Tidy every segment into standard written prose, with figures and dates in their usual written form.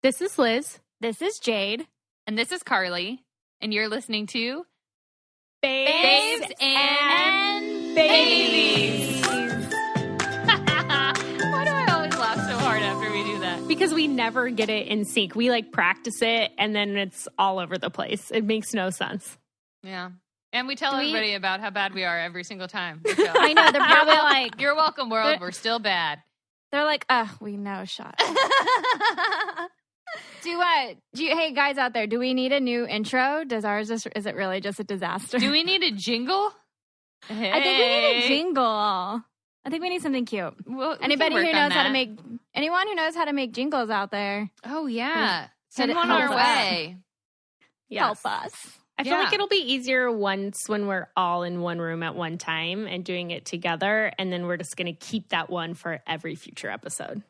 This is Liz. This is Jade. And this is Carly. And you're listening to Babes and Babies. Why do I always laugh so hard after we do that? Because we never get it in sync. We like practice it and then it's all over the place. It makes no sense. Yeah. And we tell everybody about how bad we are every single time. I know. They're probably like, you're welcome, world. We're still bad. They're like, we know, shut up. Hey, guys out there, do we need a new intro? Is it really just a disaster? Do we need a jingle? Hey. I think we need a jingle. I think we need something cute. Well, anyone who knows how to make jingles out there. Oh, yeah. Send one our way. Yes. Help us. I feel like it'll be easier when we're all in one room at one time and doing it together. And then we're just going to keep that one for every future episode.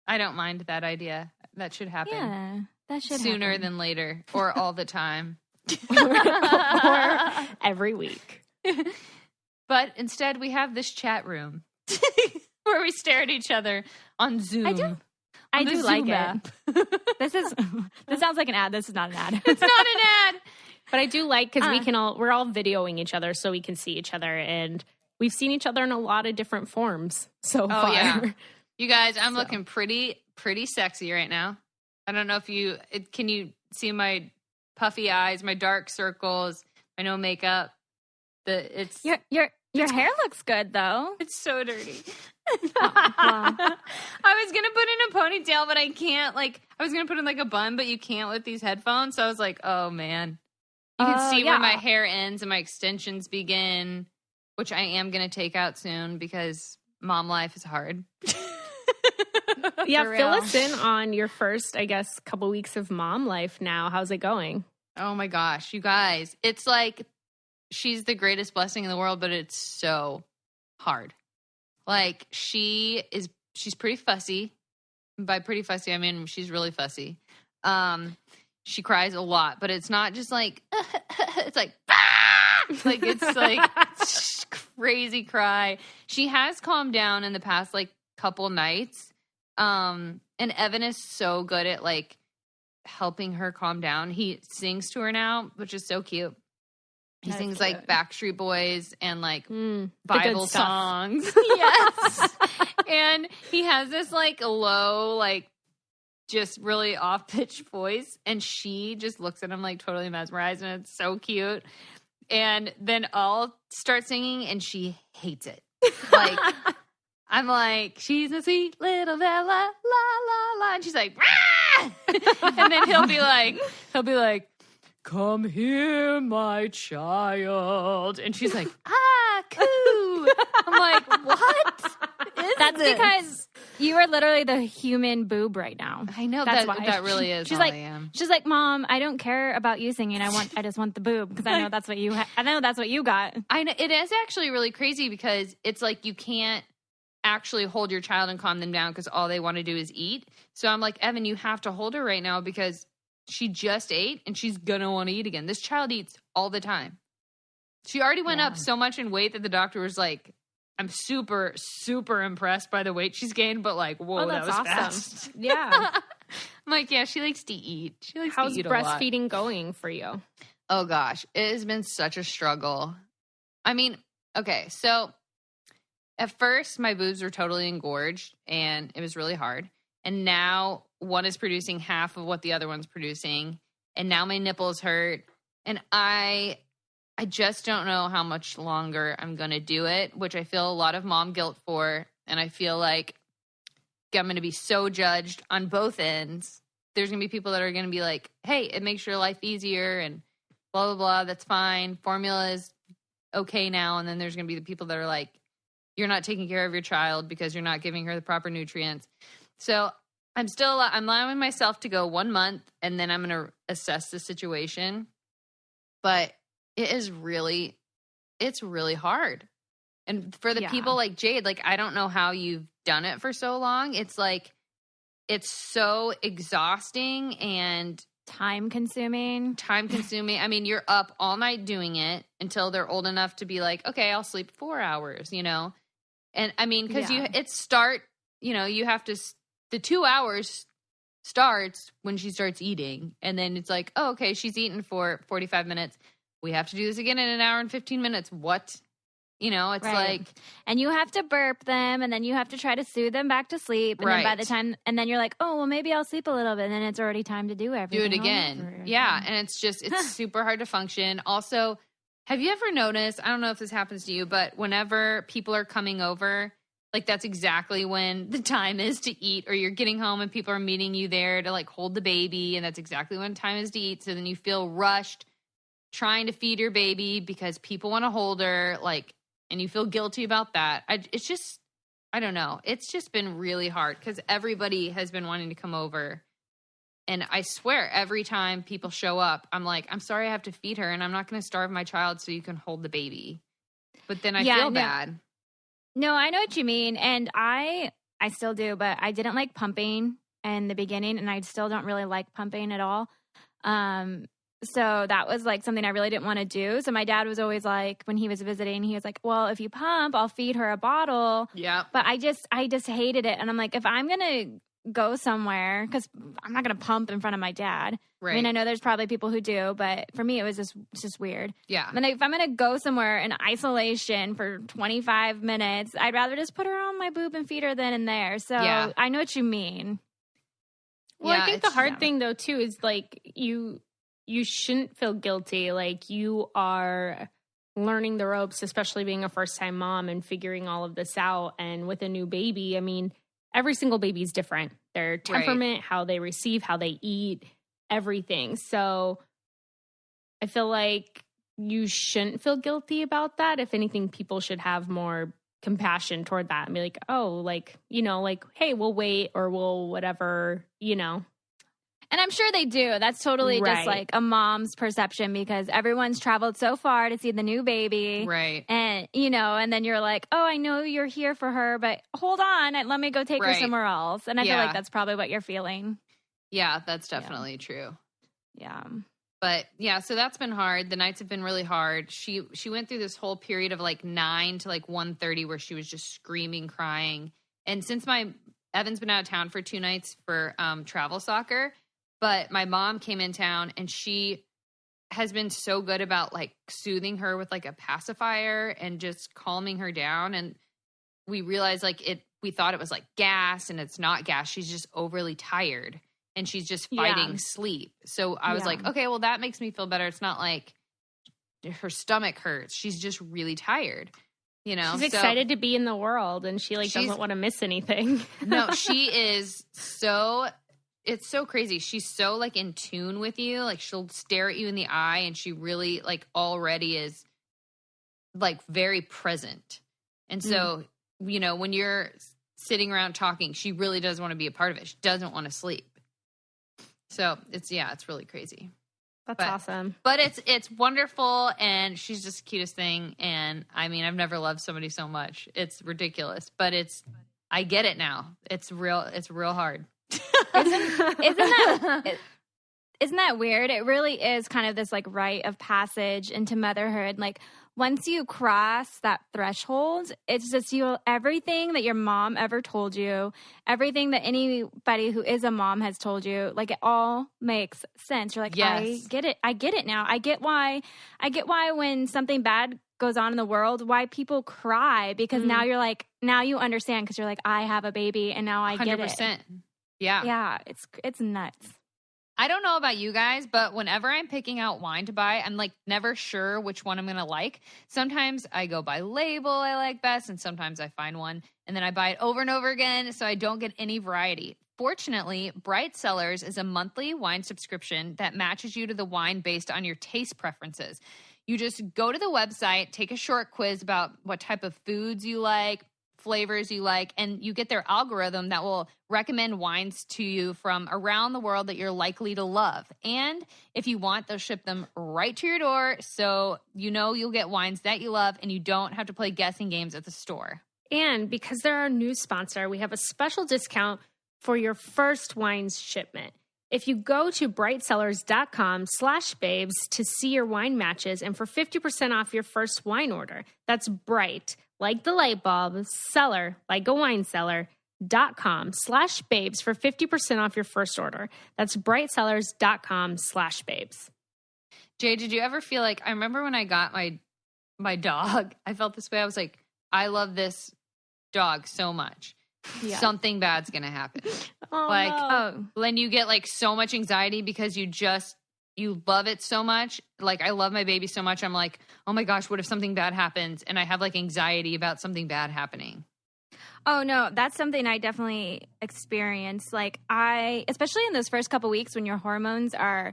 I don't mind that idea. That should happen. Yeah, that should sooner happen. than later, or all the time, or every week. But instead, we have this chat room where we stare at each other on Zoom. I do like it. This sounds like an ad. This is not an ad. It's not an ad. But I do like because we're all videoing each other so we can see each other, and we've seen each other in a lot of different forms so far. Yeah. You guys, I'm looking pretty sexy right now. I don't know if can you see my puffy eyes, my dark circles, my no makeup. Your hair looks good though. It's so dirty. Wow. I was gonna put in a ponytail, but I can't. I was gonna put in a bun, but you can't with these headphones. So I was like, oh man. You can see where my hair ends and my extensions begin, which I am going to take out soon because mom life is hard. Yeah, fill us in on your first, I guess, couple weeks of mom life now. How's it going? Oh my gosh, you guys. It's like she's the greatest blessing in the world, but it's so hard. She's pretty fussy. By pretty fussy, I mean she's really fussy. She cries a lot, but it's not just it's like, it's crazy cry. She has calmed down in the past, couple nights. And Evan is so good at, helping her calm down. He sings to her now, which is so cute. He sings, Backstreet Boys and, Bible songs. Yes. And he has this, low, just really off-pitch voice, and she just looks at him totally mesmerized, and it's so cute. And then I'll start singing, and she hates it. I'm like, she's a sweet little Bella, la la la, and she's like, rah! And then he'll be like, come here, my child, and she's like, coo. I'm like, what? That's because you are literally the human boob right now. I know. That's why. That really is she's all I am. She's like, Mom, I don't care about you singing. I just want the boob because I know that's what you got. I know. It is actually really crazy because it's you can't actually hold your child and calm them down because all they want to do is eat. So I'm like, Evan, you have to hold her right now because she just ate and she's going to want to eat again. This child eats all the time. She already went up so much in weight that the doctor was like, I'm super, super impressed by the weight she's gained, but whoa, that was awesome. Fast. Yeah. I'm like, yeah, she likes to eat. How's breastfeeding going for you? Oh gosh, it has been such a struggle. I mean, okay, so at first my boobs were totally engorged and it was really hard. And now one is producing half of what the other one's producing. And now my nipples hurt. And I just don't know how much longer I'm going to do it, which I feel a lot of mom guilt for. And I feel like I'm going to be so judged on both ends. There's going to be people that are going to be like, hey, it makes your life easier and blah, blah, blah. That's fine. Formula is okay now. And then there's going to be the people that are like, you're not taking care of your child because you're not giving her the proper nutrients. So I'm allowing myself to go 1 month and then I'm going to assess the situation. But it's really hard. And for the people like Jade, I don't know how you've done it for so long. It's it's so exhausting and time consuming. I mean, you're up all night doing it until they're old enough to be like, okay, I'll sleep 4 hours, And I mean, because you have to, the 2 hours starts when she starts eating. And then it's like, oh, okay, she's eaten for 45 minutes. We have to do this again in an hour and 15 minutes. What? You know, it's like. And you have to burp them, and then you have to try to soothe them back to sleep. And then by the time, and then you're like, oh, well, maybe I'll sleep a little bit. And then it's already time to do everything. Do it again. Yeah. And it's super hard to function. Also, have you ever noticed, I don't know if this happens to you, but whenever people are coming over, like that's exactly when the time is to eat, or you're getting home and people are meeting you there to like hold the baby. And that's exactly when time is to eat. So then you feel rushed trying to feed your baby because people want to hold her, like, and you feel guilty about that. It's just, I don't know. It's just been really hard because everybody has been wanting to come over. And I swear every time people show up, I'm like, I'm sorry I have to feed her and I'm not going to starve my child so you can hold the baby. But then I feel bad. No, I know what you mean. And I still do, but I didn't like pumping in the beginning, and I still don't really like pumping at all. So that was like something I really didn't want to do. So my dad was always like, when he was visiting, he was like, well, if you pump, I'll feed her a bottle. Yeah. But I just hated it. And I'm like, if I'm going to go somewhere, because I'm not going to pump in front of my dad. Right. I mean, I know there's probably people who do, but for me, it was just weird. Yeah. And if I'm going to go somewhere in isolation for 25 minutes, I'd rather just put her on my boob and feed her then and there. So I know what you mean. Well, I think the hard thing though, too, is like you shouldn't feel guilty. Like you are learning the ropes, especially being a first-time mom and figuring all of this out. And with a new baby, I mean, every single baby is different. Their temperament, how they receive, how they eat, everything. So I feel like you shouldn't feel guilty about that. If anything, people should have more compassion toward that and be like, oh, like, you know, like, hey, we'll wait or we'll whatever, you know. And I'm sure they do. That's totally just like a mom's perception because everyone's traveled so far to see the new baby. Right. And, you know, and then you're like, oh, I know you're here for her, but hold on. Let me go take her somewhere else. And I feel like that's probably what you're feeling. Yeah, that's definitely true. Yeah. But yeah, so that's been hard. The nights have been really hard. She went through this whole period of like 9 to like 1:30 where she was just screaming, crying. And since Evan's been out of town for 2 nights for travel soccer, but my mom came in town and she has been so good about like soothing her with like a pacifier and just calming her down. And we realized like we thought it was like gas, and it's not gas. She's just overly tired and she's just fighting sleep. So I was like, okay, well that makes me feel better. It's not like her stomach hurts. She's just really tired. You know, she's excited to be in the world and she like doesn't want to miss anything. No, she is it's so crazy. She's so like in tune with you. Like she'll stare at you in the eye and she really like already is like very present. And so, you know, when you're sitting around talking, she really does want to be a part of it. She doesn't want to sleep. So it's really crazy. That's awesome. But it's wonderful. And she's just the cutest thing. And I mean, I've never loved somebody so much. It's ridiculous, but I get it now. It's real hard. Isn't that weird? It really is kind of this like rite of passage into motherhood. Like once you cross that threshold, it's just everything that your mom ever told you, everything that anybody who is a mom has told you, like it all makes sense. You're like, I get it. I get it now. I get why when something bad goes on in the world, why people cry, because now you're like, now you understand, because you're like, I have a baby and now I get 100%. it. Yeah. Yeah, it's nuts. I don't know about you guys, but whenever I'm picking out wine to buy, I'm like never sure which one I'm going to like. Sometimes I go by label I like best, and sometimes I find one and then I buy it over and over again so I don't get any variety. Fortunately, Bright Cellars is a monthly wine subscription that matches you to the wine based on your taste preferences. You just go to the website, take a short quiz about what type of foods you like, flavors you like, and you get their algorithm that will recommend wines to you from around the world that you're likely to love. And if you want, they'll ship them right to your door, so you know you'll get wines that you love and you don't have to play guessing games at the store. And because they're our new sponsor, we have a special discount for your first wines shipment. If you go to brightcellars.com/babes to see your wine matches and for 50% off your first wine order. That's Bright, like the light bulb, Cellar, like a wine cellar, brightsellars.com/babes for 50% off your first order. That's brightsellars.com/babes. Jay, did you ever feel like, I remember when I got my dog, I felt this way. I was like, I love this dog so much. Yeah. Something bad's going to happen. When you get like so much anxiety because you love it so much. Like, I love my baby so much. I'm like, oh my gosh, what if something bad happens? And I have like anxiety about something bad happening. Oh no, that's something I definitely experienced. Like, especially in those first couple weeks when your hormones are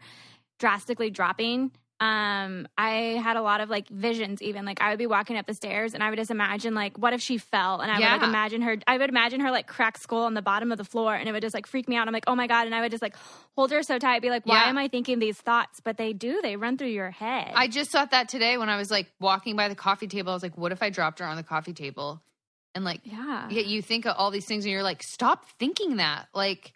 drastically dropping, I had a lot of like visions. Even like I would be walking up the stairs and I would just imagine like, what if she fell? And I would imagine her like cracked skull on the bottom of the floor, and it would just like freak me out. I'm like, oh my God. And I would just like hold her so tight, be like, why am I thinking these thoughts? But they run through your head. I just thought that today when I was like walking by the coffee table. I was like, what if I dropped her on the coffee table? And like, you think of all these things and you're like, stop thinking that. Like,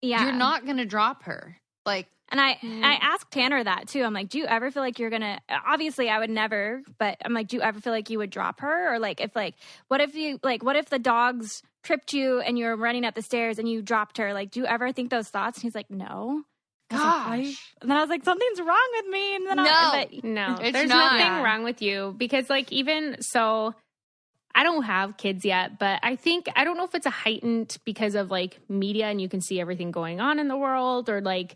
you're not going to drop her. Like, and I asked Tanner that too. I'm like, do you ever feel like you're going to, obviously I would never, but I'm like, do you ever feel like you would drop her? Or like, what if the dogs tripped you and you're running up the stairs and you dropped her? Like, do you ever think those thoughts? And he's like, no. Gosh. And then I was like, something's wrong with me. And then there's nothing wrong with you, because like, even so, I don't have kids yet, but I don't know if it's a heightened because of like media and you can see everything going on in the world or like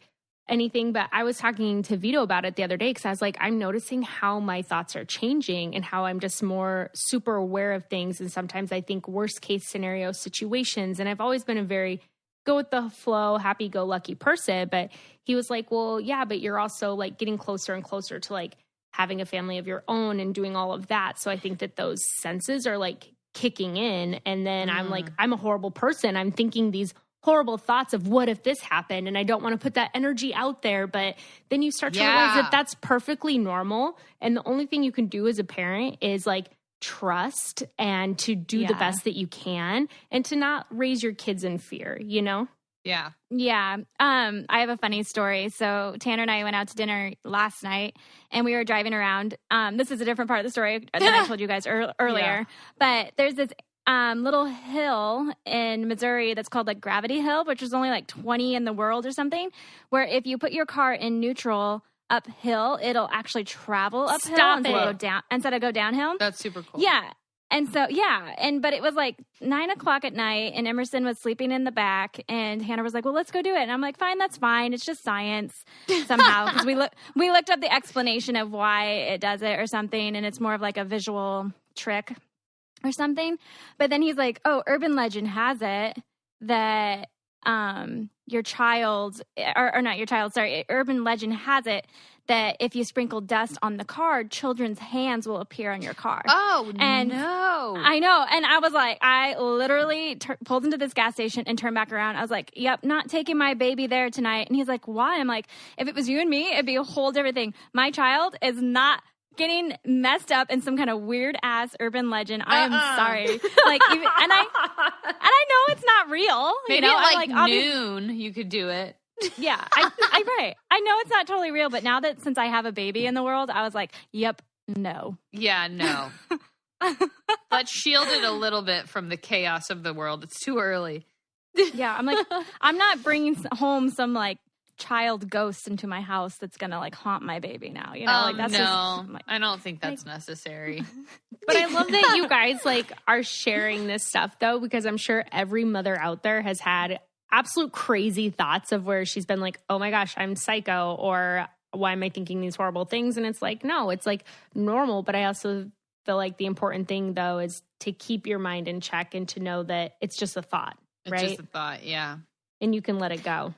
anything. But I was talking to Vito about it the other day because I was like, I'm noticing how my thoughts are changing and how I'm just more super aware of things. And sometimes I think worst case scenario situations. And I've always been a very go with the flow, happy go lucky person. But he was like, well, yeah, but you're also like getting closer and closer to like having a family of your own and doing all of that. So I think that those senses are like kicking in. And then I'm like, I'm a horrible person. I'm thinking these horrible thoughts of what if this happened? And I don't want to put that energy out there. But then you start to realize that that's perfectly normal. And the only thing you can do as a parent is like trust and to do the best that you can and to not raise your kids in fear, you know? Yeah. Yeah. I have a funny story. So Tanner and I went out to dinner last night and we were driving around. This is a different part of the story than I told you guys earlier. Yeah. But there's this little hill in Missouri that's called like Gravity Hill, which is only like 20 in the world or something, where if you put your car in neutral uphill, it'll actually travel uphill instead of go downhill. That's super cool. Yeah. And so, but it was like 9:00 at night and Emerson was sleeping in the back and Hannah was like, well, let's go do it. And I'm like, fine, that's fine. It's just science somehow. Because we looked up the explanation of why it does it or something. And it's more of like a visual trick or something. But then he's like, oh, urban legend has it that urban legend has it that if you sprinkle dust on the car, children's hands will appear on your car. Oh, and no. I know. And I was like, I literally pulled into this gas station and turned back around. I was like, yep, not taking my baby there tonight. And he's like, why? I'm like, if it was you and me, it'd be a whole different thing. My child is not getting messed up in some kind of weird ass urban legend. I am sorry. Like, and I know it's not real. Maybe you know? at like noon you could do it. Yeah, right. I know it's not totally real, but now that since I have a baby in the world, I was like, yep, no. Yeah, no. Let's shield it a little bit from the chaos of the world. It's too early. Yeah, I'm like, I'm not bringing home some like child ghost into my house that's gonna like haunt my baby now. You know, like that's like, I don't think that's necessary. But I love that you guys like are sharing this stuff though, because I'm sure every mother out there has had absolute crazy thoughts of where she's been like, oh my gosh, I'm psycho, or why am I thinking these horrible things? And it's like, no, it's like normal. But I also feel like the important thing though is to keep your mind in check and to know that it's just a thought, right? It's just a thought, yeah. And you can let it go.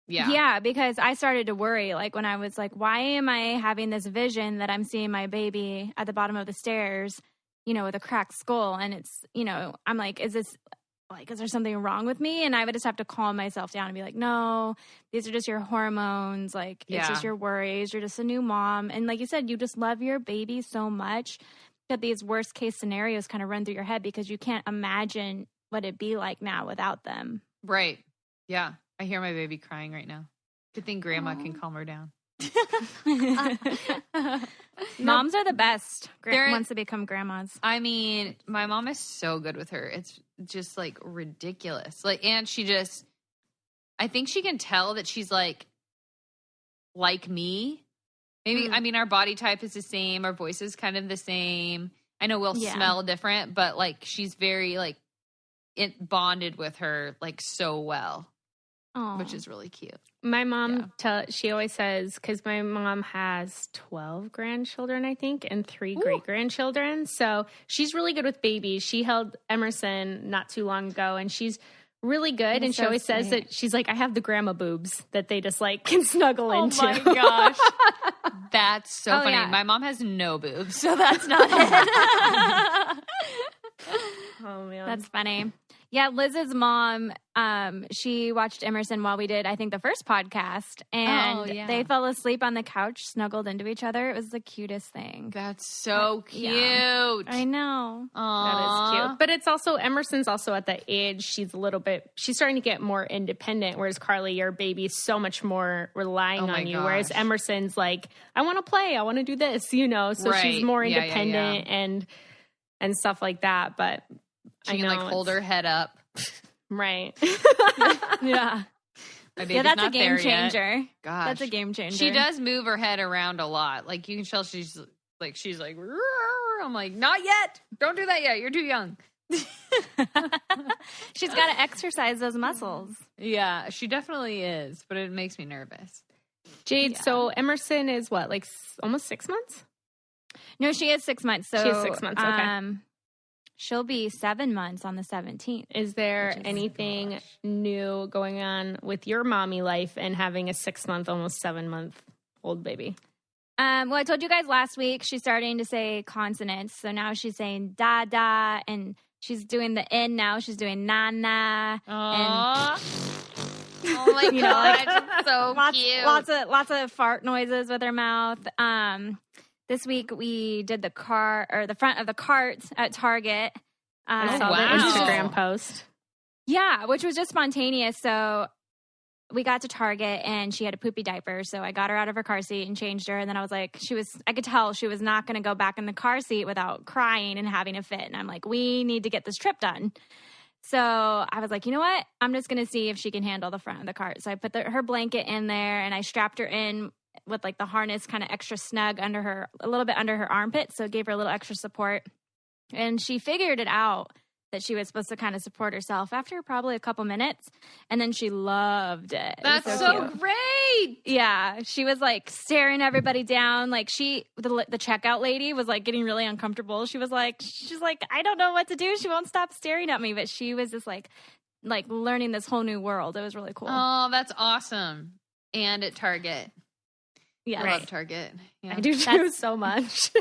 Yeah. Yeah, because I started to worry, like when I was like, why am I having this vision that I'm seeing my baby at the bottom of the stairs, you know, with a cracked skull? And it's, you know, I'm like, is there something wrong with me? And I would just have to calm myself down and be like, no, these are just your hormones. Like, it's just your worries. You're just a new mom. And like you said, you just love your baby so much that these worst case scenarios kind of run through your head because you can't imagine what it'd be like now without them. Right. Yeah. I hear my baby crying right now. Good thing grandma can calm her down. Moms are the best once they become grandmas. I mean, my mom is so good with her. It's just like ridiculous. Like, and she just, I think she can tell that she's like me. Maybe, I mean, our body type is the same. Our voice is kind of the same. I know we'll smell different, but like she's very like bonded with her like so well. Aww. Which is really cute. My mom, she always says, because my mom has 12 grandchildren, I think, and 3 great-grandchildren. So she's really good with babies. She held Emerson not too long ago, and she's really good. And she always says that she's like, I have the grandma boobs that they just like can snuggle into. Oh my gosh. That's so funny. Yeah. My mom has no boobs, so that's not it. Oh, man. That's funny. Yeah, Liz's mom, she watched Emerson while we did, I think, the first podcast. And they fell asleep on the couch, snuggled into each other. It was the cutest thing. That's so cute. Yeah. I know. Aww. That is cute. But it's also, Emerson's also at the age, she's starting to get more independent. Whereas Carly, your baby's so much more relying on you. Gosh. Whereas Emerson's like, I want to play. I want to do this, So she's more independent and stuff like that. But she can like hold her head up. Right. Yeah. That's a game changer. Yet. Gosh. That's a game changer. She does move her head around a lot. Like you can tell she's like, I'm like, not yet. Don't do that yet. You're too young. She's got to exercise those muscles. Yeah, she definitely is. But it makes me nervous. Jade, so Emerson is what, like almost 6 months? No, she is 6 months. So she is 6 months. Okay. She'll be 7 months on the 17th. Is there anything new going on with your mommy life and having a 6 month, almost 7 month old baby? Well, I told you guys last week she's starting to say consonants. So now she's saying da da, and she's doing the N now. She's doing na na. Oh my god, so cute. Lots of fart noises with her mouth. This week we did the front of the cart at Target. I saw the Instagram post. Yeah, which was just spontaneous. So we got to Target and she had a poopy diaper. So I got her out of her car seat and changed her. And then I was like, I could tell she was not going to go back in the car seat without crying and having a fit. And I'm like, we need to get this trip done. So I was like, you know what? I'm just going to see if she can handle the front of the cart. So I put her blanket in there and I strapped her in with like the harness kind of extra snug under her, a little bit under her armpit. So it gave her a little extra support. And she figured it out that she was supposed to kind of support herself after probably a couple minutes. And then she loved it. That's so great. Yeah. She was like staring everybody down. Like the checkout lady was like getting really uncomfortable. She's like, I don't know what to do. She won't stop staring at me. But she was just like learning this whole new world. It was really cool. Oh, that's awesome. And at Target. Yeah, I love Target. Yeah. I do too so much.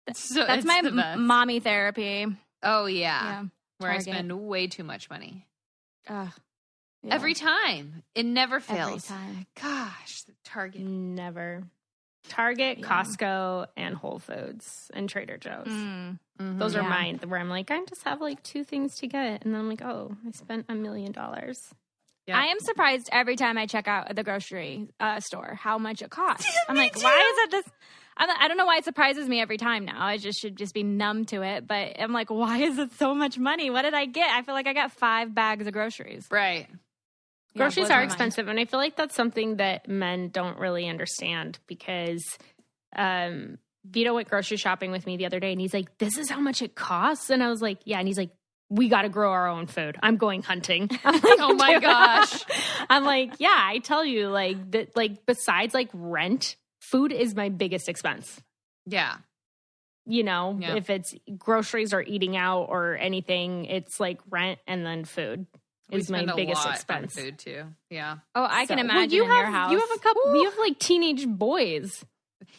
That's my mommy therapy. Oh yeah. Where Target. I spend way too much money. Every time. It never fails. Every time. Gosh, Target. Never. Target, Costco, and Whole Foods, and Trader Joe's. Mm-hmm. Those are mine, where I'm like, I just have like 2 things to get. And then I'm like, oh, I spent $1 million. Yep. I am surprised every time I check out at the grocery store how much it costs. I'm like, too. Why is it this? I don't know why it surprises me every time now. I should just be numb to it. But I'm like, why is it so much money? What did I get? I feel like I got 5 bags of groceries. Right. Groceries are expensive. And I feel like that's something that men don't really understand because Vito went grocery shopping with me the other day and he's like, this is how much it costs. And I was like, yeah. And he's like, we got to grow our own food. I'm going hunting. I'm like, oh my gosh. I'm like, yeah, I tell you, like that, like besides like rent, food is my biggest expense. Yeah. If it's groceries or eating out or anything, it's like rent and then food is my biggest expense. On food too. Yeah. Oh, I can imagine in your house. You have a couple, you have like teenage boys.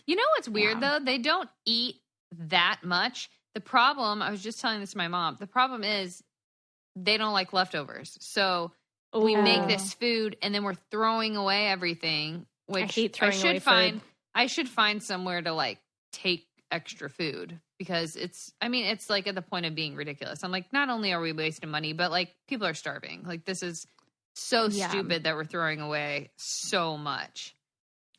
You know what's weird though? They don't eat that much. The problem, I was just telling this to my mom, the problem is they don't like leftovers. So we make this food and then we're throwing away everything, which I hate throwing away food. I should find somewhere to like take extra food because it's like at the point of being ridiculous. I'm like, not only are we wasting money, but like people are starving. Like this is so stupid that we're throwing away so much.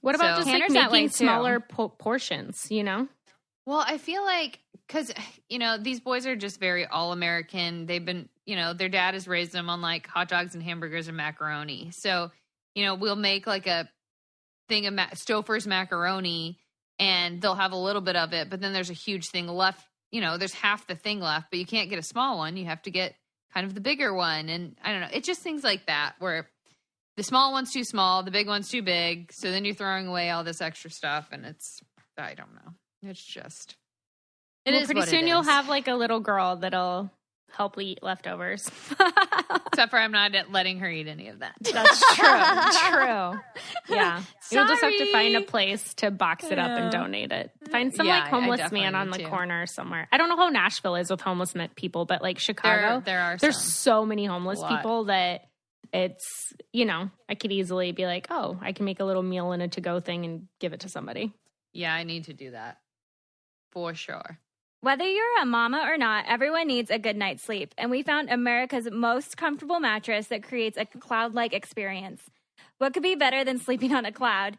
What about just like making smaller portions, you know? Well, I feel like, because, you know, these boys are just very all-American. They've been, you know, their dad has raised them on like hot dogs and hamburgers and macaroni. So, you know, we'll make like a thing of Stouffer's macaroni and they'll have a little bit of it, but then there's a huge thing left. You know, there's half the thing left, but you can't get a small one. You have to get kind of the bigger one. And I don't know. It's just things like that where the small one's too small, the big one's too big. So then you're throwing away all this extra stuff and it's, I don't know. It's just, pretty soon you'll have like a little girl that'll help eat leftovers. Except for I'm not letting her eat any of that. That's true. Yeah. You'll just have to find a place to box it up and donate it. Find some like homeless man on the corner somewhere. I don't know how Nashville is with homeless people, but like Chicago, there's so many homeless people that it's, you know, I could easily be like, oh, I can make a little meal in a to-go thing and give it to somebody. Yeah, I need to do that. For sure. Whether you're a mama or not, everyone needs a good night's sleep. And we found America's most comfortable mattress that creates a cloud-like experience. What could be better than sleeping on a cloud?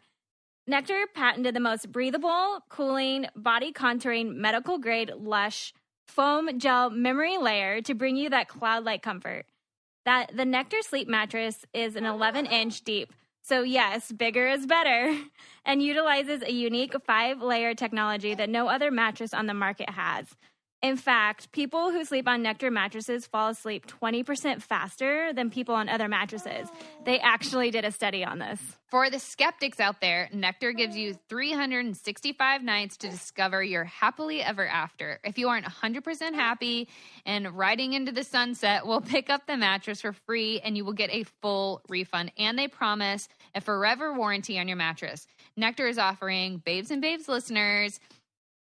Nectar patented the most breathable, cooling, body contouring, medical-grade, lush, foam gel memory layer to bring you that cloud-like comfort. The Nectar Sleep mattress is an 11-inch deep. So yes, bigger is better, and utilizes a unique 5-layer technology that no other mattress on the market has. In fact, people who sleep on Nectar mattresses fall asleep 20% faster than people on other mattresses. They actually did a study on this. For the skeptics out there, Nectar gives you 365 nights to discover your happily ever after. If you aren't 100% happy and riding into the sunset, we'll pick up the mattress for free and you will get a full refund. And they promise a forever warranty on your mattress. Nectar is offering Babes and Babes listeners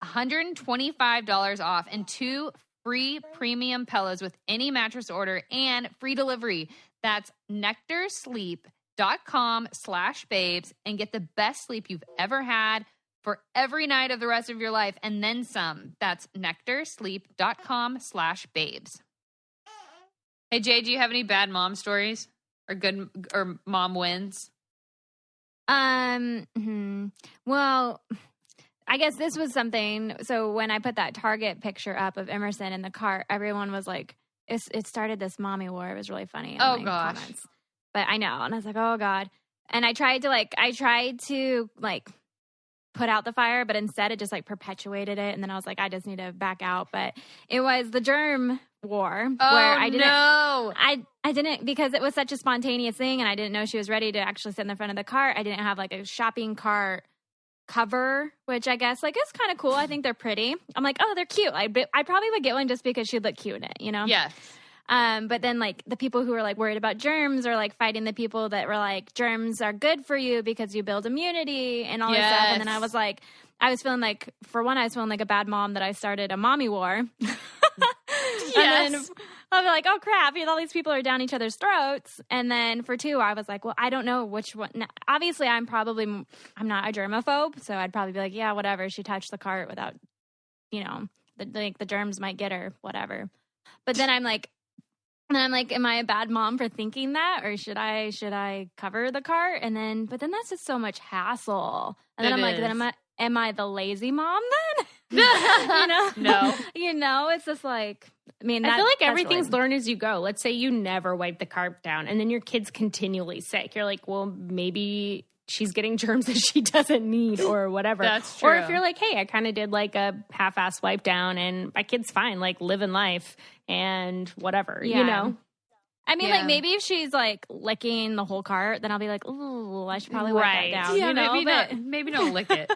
$125 off and 2 free premium pillows with any mattress order and free delivery. That's nectarsleep.com/babes and get the best sleep you've ever had for every night of the rest of your life and then some. That's nectarsleep.com/babes. Hey, Jay, do you have any bad mom stories or good or mom wins? Well, I guess this was something. So when I put that Target picture up of Emerson in the cart, everyone was like, it started this mommy war. It was really funny. Oh, gosh. Comments. But I know. And I was like, oh, God. And I tried to put out the fire, but instead it just like perpetuated it. And then I was like, I just need to back out. But it was the germ war where I didn't, because it was such a spontaneous thing and I didn't know she was ready to actually sit in the front of the cart. I didn't have like a shopping cart cover, which I guess like is kind of cool. I think they're pretty. I'm like, oh, they're cute. I probably would get one just because she'd look cute in it, you know? Yes. But then like the people who were like worried about germs are like fighting the people that were like, germs are good for you because you build immunity and all this stuff. And then I was feeling like, for one, I was feeling like a bad mom that I started a mommy war. And then I'll be like, oh crap, all these people are down each other's throats. And then for 2, I was like, well, I don't know which one. Now, obviously, I'm not a germaphobe, so I'd probably be like, yeah, whatever. She touched the cart without, you know, the germs might get her, whatever. But then I'm like, am I a bad mom for thinking that, or should I cover the cart? But then that's just so much hassle. And then am I the lazy mom then? You know? No. You know, it's just like, I feel like everything's learned as you go. Let's say you never wipe the cart down and then your kid's continually sick. You're like, well, maybe she's getting germs that she doesn't need or whatever. That's true. Or if you're like, hey, I kind of did like a half-ass wipe down and my kid's fine, like living life and whatever, you know? Like maybe if she's like licking the whole cart, then I'll be like, ooh, I should probably wipe that down. Yeah, you know? maybe don't lick it.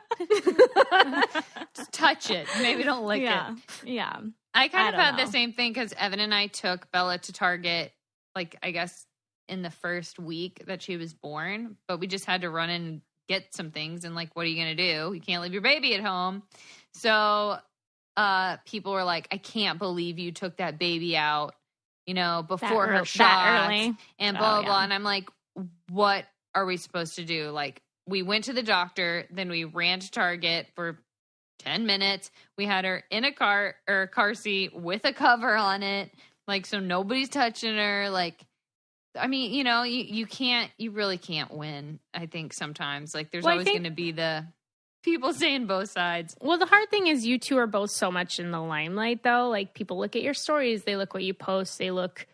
Just touch it. Maybe don't lick it. Yeah. I kind of had the same thing because Evan and I took Bella to Target, like I guess in the first week that she was born, but we just had to run and get some things. And like, what are you going to do? You can't leave your baby at home. So people were like, I can't believe you took that baby out, you know, before her shots and blah, blah, blah. And I'm like, what are we supposed to do? Like, we went to the doctor, then we ran to Target for 10 minutes. We had her in a car seat with a cover on it. Like, so nobody's touching her. Like, I mean, you really can't win. I think sometimes like there's always going to be the people saying both sides. Well, the hard thing is you two are both so much in the limelight though. Like people look at your stories, they look what you post, they look,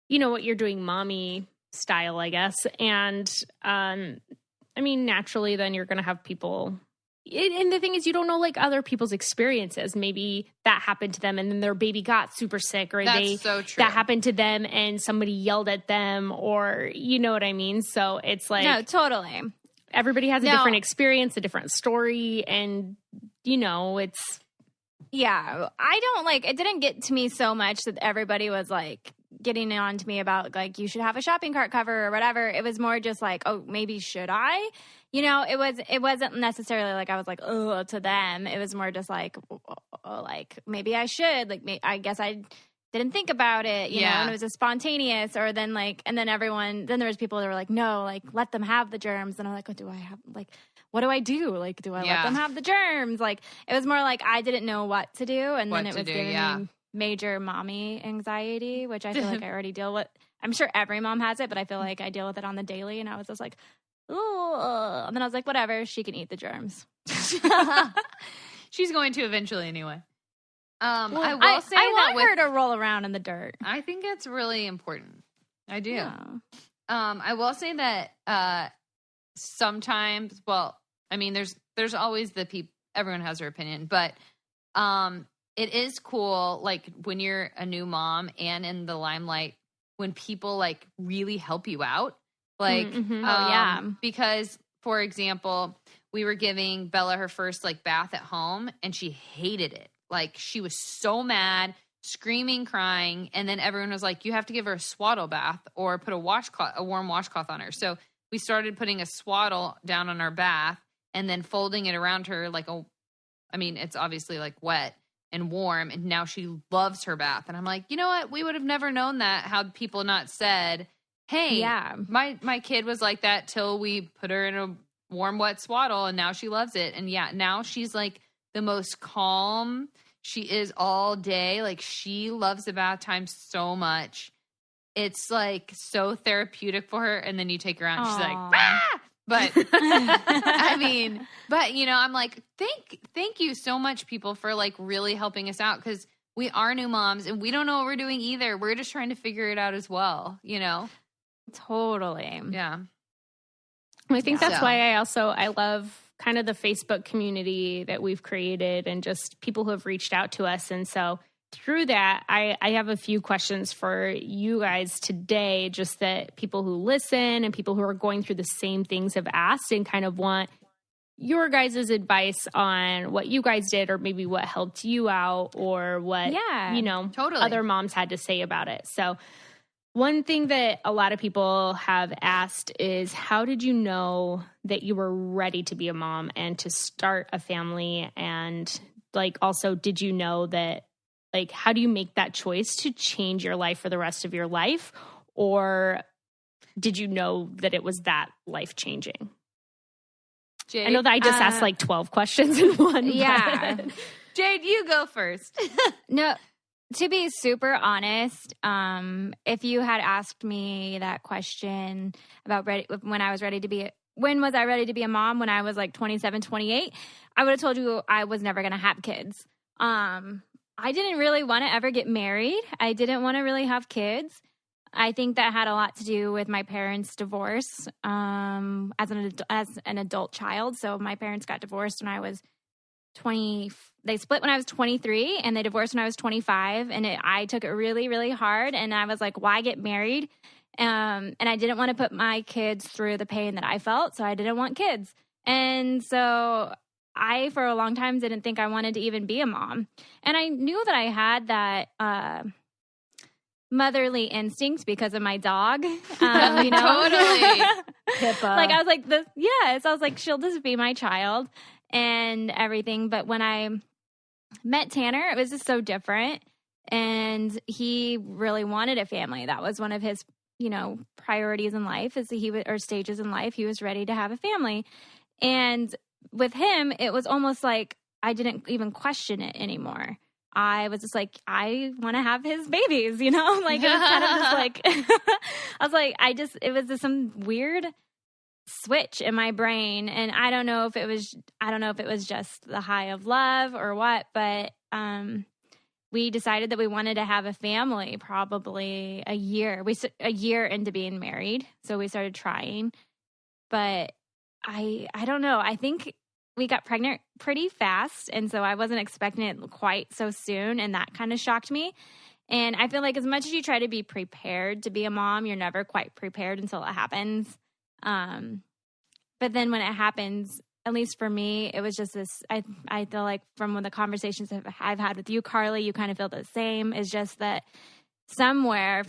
what you're doing mommy style, I guess. And, I mean, naturally then you're going to have people. And the thing is, you don't know like other people's experiences. Maybe that happened to them and then their baby got super sick, or so true. That happened to them and somebody yelled at them, or you know what I mean? So it's like, no, totally. Everybody has a different experience, a different story. And it's. Yeah, I don't it didn't get to me so much that everybody was like getting on to me about like, you should have a shopping cart cover or whatever. It was more just like, oh, maybe should I? It wasn't necessarily like I was like, oh, to them. It was more just like, oh, like maybe I should. Like, I guess I didn't think about it, you know, and it was a spontaneous. Or then and then there was people that were like, no, like let them have the germs. And I'm like, what do I do? Like, do I let them have the germs? Like, it was more like I didn't know what to do, and then it was giving me major mommy anxiety, which I feel like I already deal with. I'm sure every mom has it, but I feel like I deal with it on the daily. And I was just like, oh, and then I was like, whatever, she can eat the germs. She's going to eventually anyway. I want her to roll around in the dirt. I think that's really important. I do. Yeah. I will say that sometimes, well, I mean, there's always the people. Everyone has their opinion, but it is cool, like when you're a new mom and in the limelight, when people like really help you out, like, because for example, we were giving Bella her first like bath at home, and she hated it. Like she was so mad, screaming, crying, and then everyone was like, "You have to give her a swaddle bath or put a warm washcloth on her." So we started putting a swaddle down on our bath and then folding it around her it's obviously like wet and warm, and now she loves her bath. And I'm like, you know what? We would have never known that had people not said, hey, my kid was like that till we put her in a warm, wet swaddle, and now she loves it. And now she's like the most calm she is all day. Like she loves the bath time so much. It's like so therapeutic for her. And then you take her out and she's like, ah! But I'm like, thank you so much, people, for like really helping us out, because we are new moms and we don't know what we're doing either. We're just trying to figure it out as well, Totally. Yeah. I think that's why I love kind of the Facebook community that we've created and just people who have reached out to us. And so through that, I have a few questions for you guys today, just that people who listen and people who are going through the same things have asked and kind of want your guys' advice on what you guys did, or maybe what helped you out, or what, other moms had to say about it. So one thing that a lot of people have asked is, how did you know that you were ready to be a mom and to start a family? And like, also, did you know that, like, how do you make that choice to change your life for the rest of your life? Or did you know that it was that life changing? Jade? I know that I just asked like 12 questions in one. Yeah. Jade, you go first. No, to be super honest, if you had asked me that question about when I was ready to be when was I ready to be a mom, when I was like 27, 28, I would have told you I was never going to have kids. I didn't really want to ever get married. I didn't want to really have kids. I think that had a lot to do with my parents' divorce as an adult child. So my parents got divorced when I was 20. They split when I was 23, and they divorced when I was 25. And I took it really, really hard. And I was like, why get married? And I didn't want to put my kids through the pain that I felt. So I didn't want kids. And so I, for a long time, didn't think I wanted to even be a mom. And I knew that I had that motherly instinct because of my dog. Totally. Pippa. Like, I was like, so I was like, she'll just be my child and everything. But when I met Tanner, it was just so different. And he really wanted a family. That was one of his, priorities in life, or stages in life. He was ready to have a family. And with him, it was almost like I didn't even question it anymore. I was just like, I want to have his babies, you know? Like, it was kind of just like, I was like, it was just some weird switch in my brain. And I don't know if it was just the high of love or what, but we decided that we wanted to have a family probably a year into being married. So we started trying, but I don't know. I think we got pregnant pretty fast. And so I wasn't expecting it quite so soon. And that kind of shocked me. And I feel like as much as you try to be prepared to be a mom, you're never quite prepared until it happens. But then when it happens, at least for me, it was just this, I feel like from the conversations I've had with you, Carly, you kind of feel the same. It's just that somewhere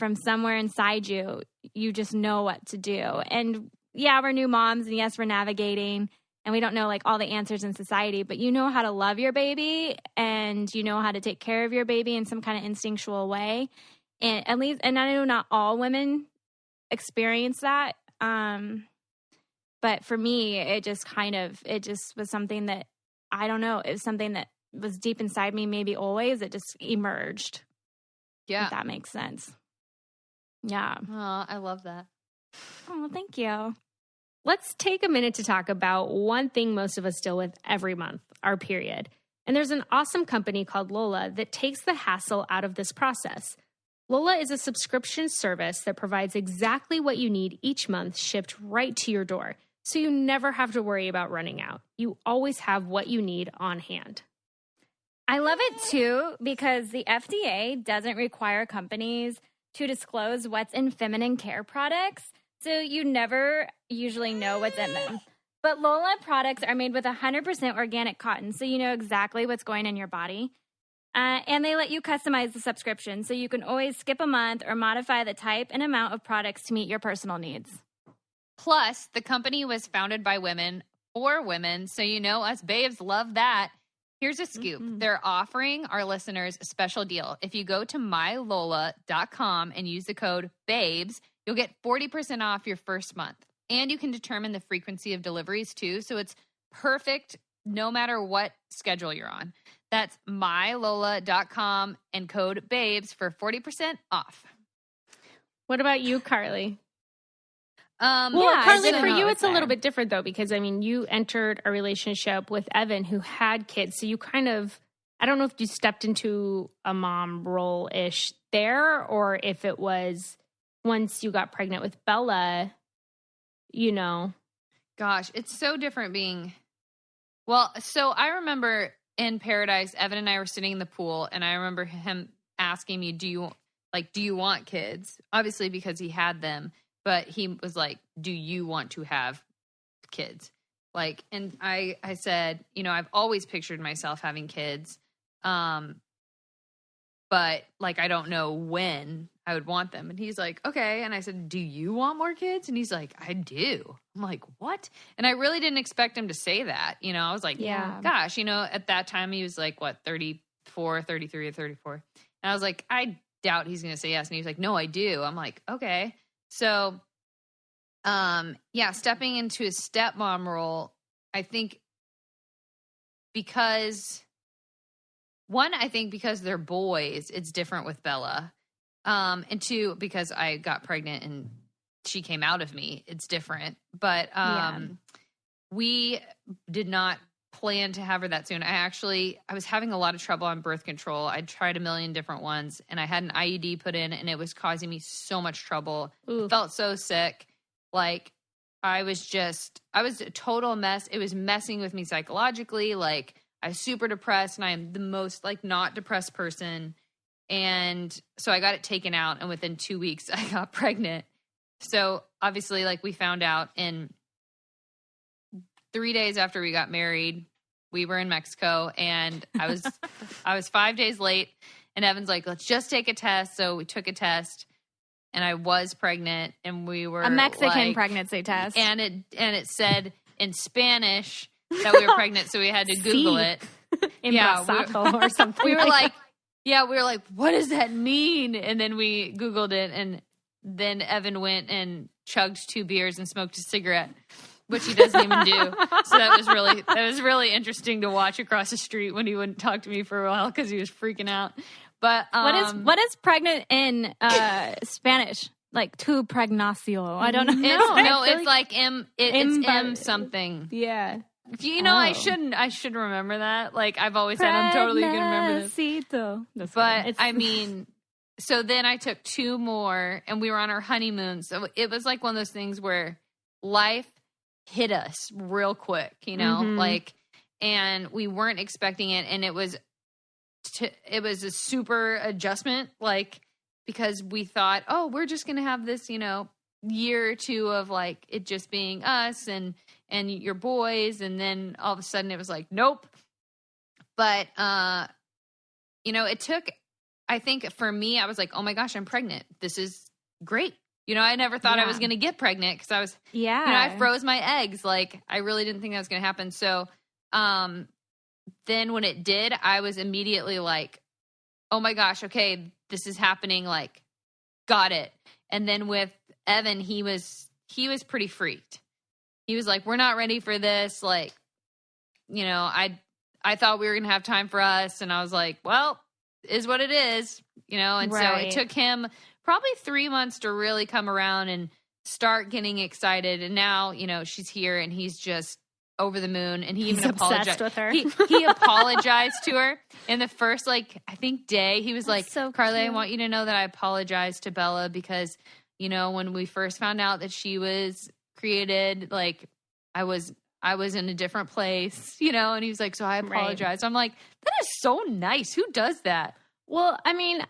inside you, you just know what to do. And yeah, we're new moms, and yes, we're navigating, and we don't know like all the answers in society, but you know how to love your baby, and you know how to take care of your baby in some kind of instinctual way. And at least, and I know not all women experience that. But for me, it just was something that, I don't know, it was something that was deep inside me, maybe always. It just emerged. Yeah. If that makes sense. Yeah. Oh, I love that. Oh, thank you. Let's take a minute to talk about one thing most of us deal with every month, our period. And there's an awesome company called Lola that takes the hassle out of this process. Lola is a subscription service that provides exactly what you need each month shipped right to your door. So you never have to worry about running out. You always have what you need on hand. I love it too because the FDA doesn't require companies to disclose what's in feminine care products. So you never usually know what's in them. But Lola products are made with 100% organic cotton, so you know exactly what's going in your body. And they let you customize the subscription, so you can always skip a month or modify the type and amount of products to meet your personal needs. Plus, the company was founded by women for women, so you know us babes love that. Here's a scoop. Mm-hmm. They're offering our listeners a special deal. If you go to mylola.com and use the code BABES, you'll get 40% off your first month. And you can determine the frequency of deliveries too, so it's perfect no matter what schedule you're on. That's mylola.com and code BABES for 40% off. What about you, Carly? Yeah, Carly, for you, it's a little bit different, though, because, I mean, you entered a relationship with Evan who had kids. So you kind of, I don't know if you stepped into a mom role-ish there, or if it was once you got pregnant with Bella, you know. Gosh, it's so different being, well, so I remember in Paradise, Evan and I were sitting in the pool, and I remember him asking me, do you want kids? Obviously, because he had them. But he was like, do you want to have kids? Like, and I said, you know, I've always pictured myself having kids. But like, I don't know when I would want them. And he's like, okay. And I said, do you want more kids? And he's like, I do. I'm like, what? And I really didn't expect him to say that. You know, I was like, yeah, gosh, you know, at that time he was like, what, 34, 33 or 34. And I was like, I doubt he's going to say yes. And he was like, no, I do. I'm like, okay. So, stepping into a stepmom role, I think because they're boys, it's different with Bella. And two, because I got pregnant and she came out of me, it's different. But we did not plan to have her that soon. I was having a lot of trouble on birth control. I tried a million different ones, and I had an IUD put in, and it was causing me so much trouble. I felt so sick. Like, I was a total mess. It was messing with me psychologically. Like, I was super depressed, and I am the most, like, not depressed person. And so I got it taken out, and within 2 weeks, I got pregnant. So, obviously, like, we found out in 3 days after we got married, we were in Mexico, and I was 5 days late, and Evan's like, let's just take a test. So we took a test, and I was pregnant, and we were a Mexican pregnancy test. And it said in Spanish that we were pregnant, so we had to Google it. Or something. We were like, what does that mean? And then we Googled it, and then Evan went and chugged 2 beers and smoked a cigarette which he doesn't even do. So that was really interesting to watch across the street when he wouldn't talk to me for a while because he was freaking out. But what is pregnant in Spanish? Like tu pregnacio. I don't know. It's like it's M something. Yeah. I should remember that. Like I've always said I'm totally going to remember this. But I mean, so then I took 2 more and we were on our honeymoon. So it was like one of those things where life hit us real quick, like, and we weren't expecting it. And it was a super adjustment, like, because we thought, oh, we're just going to have this, year or 2 of like it just being us and your boys. And then all of a sudden it was like, nope. But, it took, I think for me, I was like, oh my gosh, I'm pregnant. This is great. I never thought I was going to get pregnant because I was, I froze my eggs. Like I really didn't think that was going to happen. So, then when it did, I was immediately like, oh my gosh, okay, this is happening. Like, got it. And then with Evan, he was pretty freaked. He was like, we're not ready for this. Like, I thought we were going to have time for us. And I was like, well, is what it is, and so it took him probably 3 months to really come around and start getting excited. And now, she's here and he's just over the moon, and he's apologized with her. He apologized to her in the first, I think day. He was like, so Carly, cute. I want you to know that I apologized to Bella because, when we first found out that she was created, like I was in a different place, and he was like, so I apologize. Right. I'm like, that is so nice. Who does that? Well, I mean,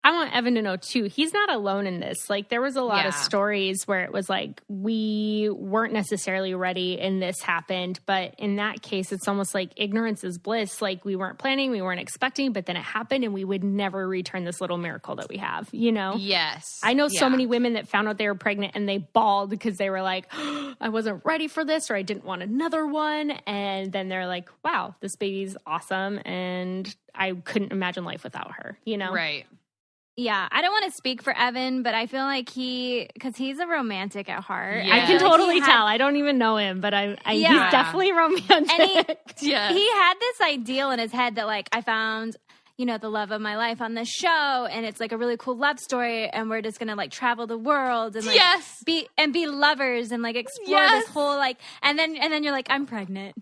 I want Evan to know too, he's not alone in this. Like there was a lot of stories where it was like, we weren't necessarily ready and this happened. But in that case, it's almost like ignorance is bliss. Like we weren't planning, we weren't expecting, but then it happened and we would never return this little miracle that we have, Yes. I know so many women that found out they were pregnant and they bawled because they were like, oh, I wasn't ready for this, or I didn't want another one. And then they're like, wow, this baby's awesome. And I couldn't imagine life without her, Right. Yeah, I don't want to speak for Evan, but I feel like because he's a romantic at heart. Yeah. I can totally tell. I don't even know him, but he's definitely romantic. And he had this ideal in his head that like, I found, the love of my life on this show, and it's like a really cool love story, and we're just going to like travel the world and like be lovers and like explore this whole like, and then you're like, I'm pregnant.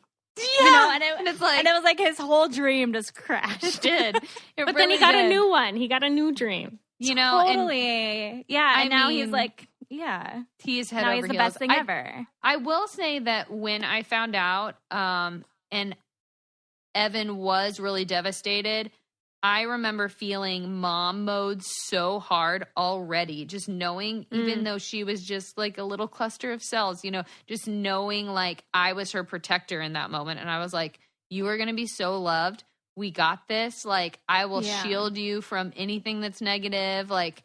Yeah, and it was like his whole dream just crashed. It did. But then he got a new one. He got a new dream. Totally. And now he's like, he's head now over he's the heels. best thing ever. I will say that when I found out, and Evan was really devastated, I remember feeling mom mode so hard already, just knowing, even though she was just like a little cluster of cells, just knowing like I was her protector in that moment. And I was like, you are going to be so loved. We got this. Like, I will shield you from anything that's negative, like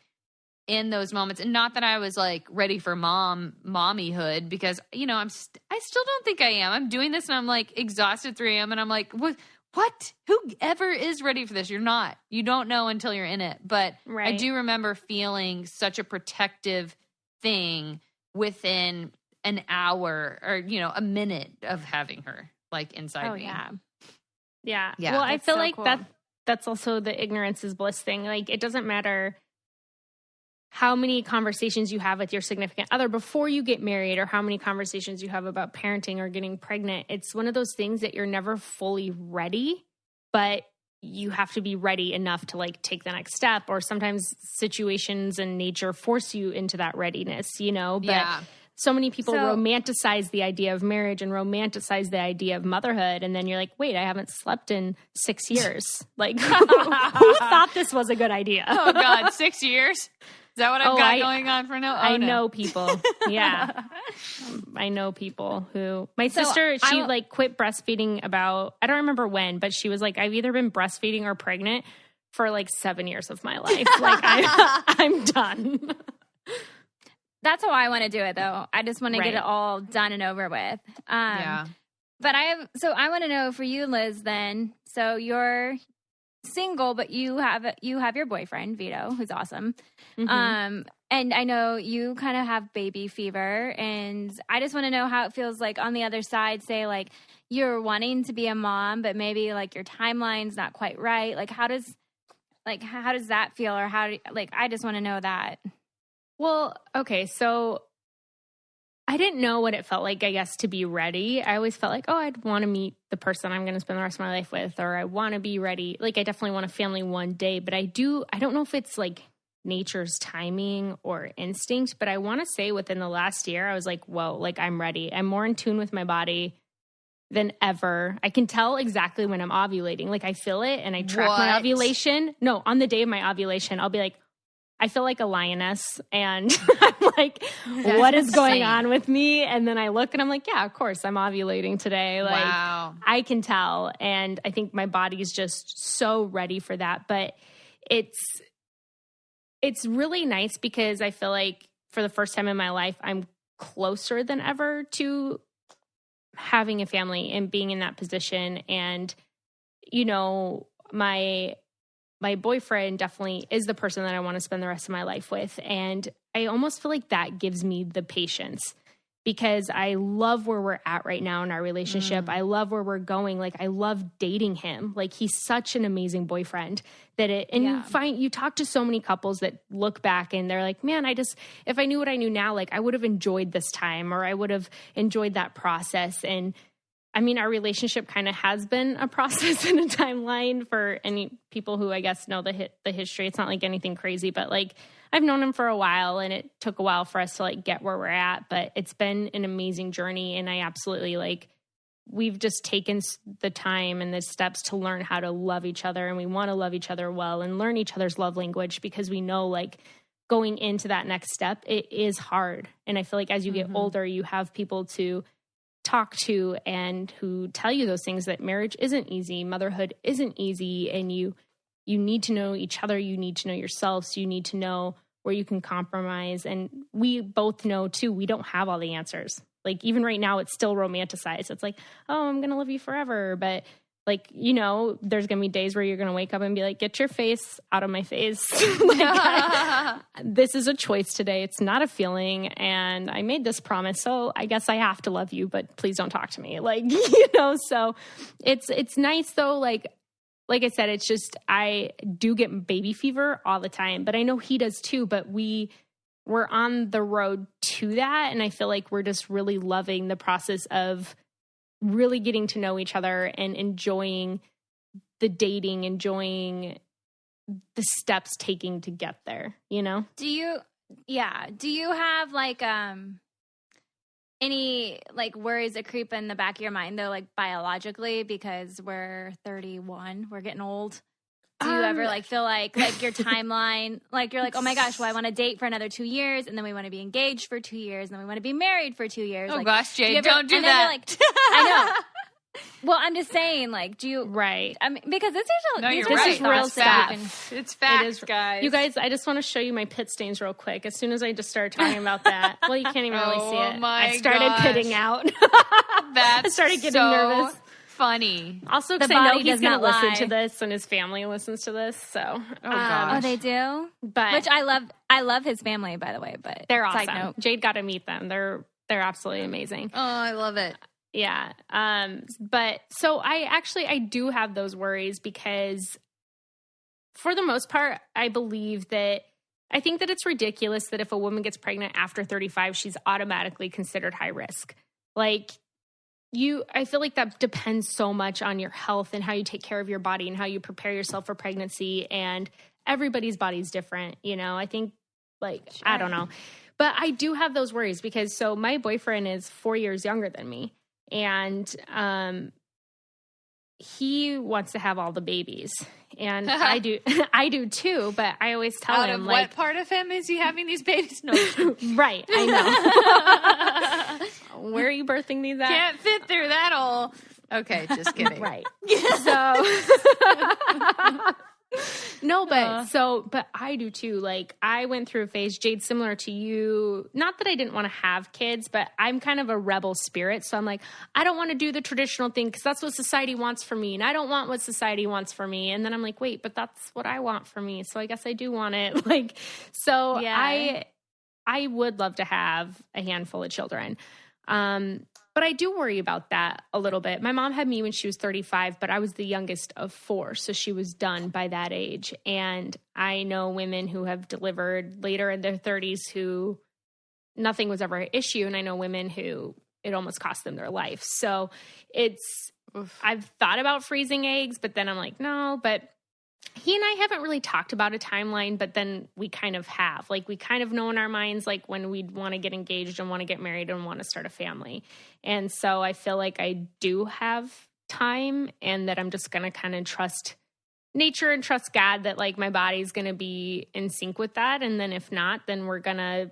in those moments. And not that I was like ready for mommyhood, because, I still don't think I am. I'm doing this and I'm like exhausted at 3 a.m. and I'm like, what? Whoever is ready for this? You're not. You don't know until you're in it. But I do remember feeling such a protective thing within an hour or, a minute of having her like inside me. Yeah. Well, I feel like cool. That's also the ignorance is bliss thing. Like it doesn't matter how many conversations you have with your significant other before you get married, or how many conversations you have about parenting or getting pregnant. It's one of those things that you're never fully ready, but you have to be ready enough to like take the next step, or sometimes situations and nature force you into that readiness, but so many people romanticize the idea of marriage and romanticize the idea of motherhood. And then you're like, wait, I haven't slept in 6 years. Like who thought this was a good idea? Oh God, 6 years? Is that what I've got going on for now? I know people. Yeah. I know people who, my sister, she like quit breastfeeding about, I don't remember when, but she was like, I've either been breastfeeding or pregnant for like 7 years of my life. Like I'm done. That's how I want to do it though. I just want to get it all done and over with. But I want to know for you, Liz, then, so you're single, but you have your boyfriend, Vito, who's awesome. Mm-hmm. And I know you kind of have baby fever, and I just want to know how it feels like on the other side, say like you're wanting to be a mom, but maybe like your timeline's not quite right. Like how does that feel? Or I just want to know that. Well, okay. So I didn't know what it felt like, I guess, to be ready. I always felt like, oh, I'd want to meet the person I'm going to spend the rest of my life with, or I want to be ready. Like I definitely want a family one day, but I don't know if it's like nature's timing or instinct, but I want to say within the last year, I was like, whoa, like I'm ready. I'm more in tune with my body than ever. I can tell exactly when I'm ovulating. Like I feel it and I track my ovulation. No, on the day of my ovulation, I'll be like, I feel like a lioness and I'm like, what is going on with me? And then I look and I'm like, yeah, of course I'm ovulating today. Like wow. I can tell. And I think my body is just so ready for that. But it's really nice because I feel like for the first time in my life, I'm closer than ever to having a family and being in that position. And, you know, my boyfriend definitely is the person that I want to spend the rest of my life with. And I almost feel like that gives me the patience because I love where we're at right now in our relationship. I love where we're going. Like I love dating him. Like he's such an amazing boyfriend you talk to so many couples that look back and they're like, man, if I knew what I knew now, like I would have enjoyed this time or I would have enjoyed that process. And I mean, our relationship kind of has been a process and a timeline for any people who I guess know the history. It's not like anything crazy, but like I've known him for a while and it took a while for us to like get where we're at, but it's been an amazing journey. And I absolutely we've just taken the time and the steps to learn how to love each other. And we want to love each other well and learn each other's love language because we know like going into that next step, it is hard. And I feel like as you get older, you have people to talk to and who tell you those things that marriage isn't easy, motherhood isn't easy, and you need to know each other, you need to know yourself, so you need to know where you can compromise. And we both know too, we don't have all the answers. Like even right now, it's still romanticized. It's like, oh, I'm going to love you forever. But like, you know, there's going to be days where you're going to wake up and be like, get your face out of my face. This is a choice today. It's not a feeling. And I made this promise. So I guess I have to love you, but please don't talk to me. Like, you know, so it's nice though. Like I said, it's just, I do get baby fever all the time, but I know he does too, but we're on the road to that. And I feel like we're just really loving the process of really getting to know each other and enjoying the dating, enjoying the steps taking to get there, you know? Do you have like, any like worries that creep in the back of your mind though, like biologically, because we're 31, we're getting old? Do you ever like feel like your timeline, like you're like, oh my gosh, well I want to date for another 2 years and then we want to be engaged for 2 years and then we want to be married for 2 years. Oh like, gosh, Jade, don't do that. Like, I know. Well, I'm just saying, like, do you... Right. I mean, because this is real stuff. It's facts, guys. You guys, I just want to show you my pit stains real quick. As soon as I just started talking about that, well, you can't even really see it. I started pitting out. That's I started getting so nervous. Funny. Also, because I know he's going to listen to this and his family listens to this. So, oh gosh. Oh, they do? But which I love his family, by the way, but they're awesome. Side note. Jade got to meet them. They're absolutely amazing. Oh, I love it. Yeah. But so I do have those worries because for the most part, I think that it's ridiculous that if a woman gets pregnant after 35, she's automatically considered high risk. Like I feel like that depends so much on your health and how you take care of your body and how you prepare yourself for pregnancy, and everybody's body's different. You know, I think sure. I don't know, but I do have those worries because so my boyfriend is 4 years younger than me. And he wants to have all the babies, and I do too. But I always tell him, what part of him is he having these babies? No, right? I know. Where are you birthing these at? Can't fit through that hole. Okay, just kidding. Right. So. No, but I do too. Like I went through a phase, Jade, similar to you. Not that I didn't want to have kids, but I'm kind of a rebel spirit. So I'm like, I don't want to do the traditional thing because that's what society wants for me. And I don't want what society wants for me. And then I'm like, wait, but that's what I want for me. So I guess I do want it. Yeah. I would love to have a handful of children. But I do worry about that a little bit. My mom had me when she was 35, but I was the youngest of 4. So she was done by that age. And I know women who have delivered later in their 30s who nothing was ever an issue. And I know women who it almost cost them their life. So I've thought about freezing eggs, but then I'm like, no, but he and I haven't really talked about a timeline, but then we kind of have. Like, we kind of know in our minds, like, when we'd want to get engaged and want to get married and want to start a family. And so I feel like I do have time and that I'm just going to kind of trust nature and trust God that, like, my body's going to be in sync with that. And then if not, then we're going to,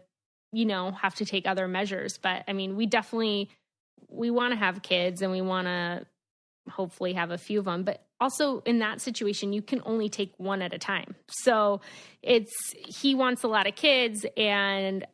have to take other measures. But, I mean, we want to have kids and we want to hopefully have a few of them, but also in that situation, you can only take one at a time. So he wants a lot of kids and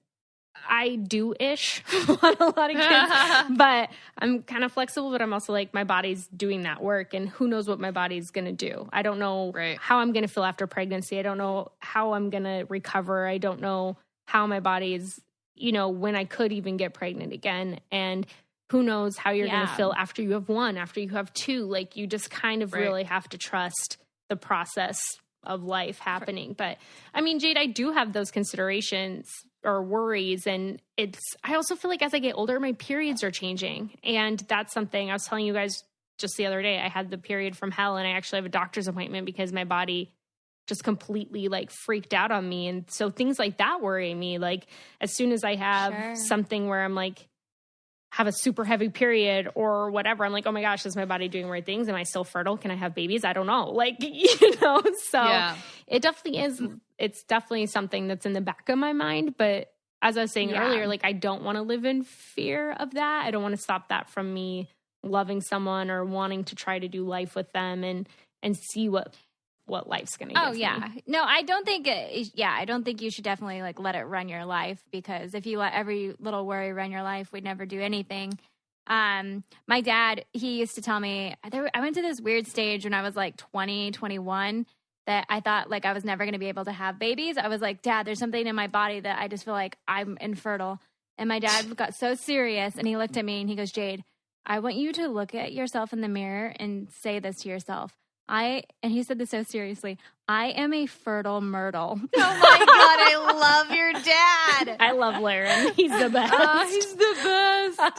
I do-ish want a lot of kids, but I'm kind of flexible, but I'm also like, my body's doing that work and who knows what my body's going to do. I don't know how I'm going to feel after pregnancy. I don't know how I'm going to recover. I don't know how my body is, when I could even get pregnant again. And who knows how you're going to feel after you have 1, after you have 2. Like, you just kind of really have to trust the process of life happening. But I mean, Jade, I do have those considerations or worries. And I also feel like as I get older, my periods are changing. And that's something I was telling you guys just the other day. I had the period from hell and I actually have a doctor's appointment because my body just completely like freaked out on me. And so things like that worry me. Like, as soon as I have something where I'm like, have a super heavy period or whatever, I'm like, oh my gosh, is my body doing the right things? Am I still fertile? Can I have babies? I don't know. Like, so it definitely is. It's definitely something that's in the back of my mind. But as I was saying earlier, like, I don't want to live in fear of that. I don't want to stop that from me loving someone or wanting to try to do life with them and see what life's going to give me. No, I don't think I don't think you should definitely like let it run your life, because if you let every little worry run your life, we'd never do anything. My dad, he used to tell me, I went to this weird stage when I was like 20, 21 that I thought like I was never going to be able to have babies. I was like, Dad, there's something in my body that I just feel like I'm infertile. And my dad got so serious and he looked at me and he goes, Jade, I want you to look at yourself in the mirror and say this to yourself. And he said this so seriously, I am a fertile myrtle. Oh my God, I love your dad. I love Laren. He's the best. He's the best.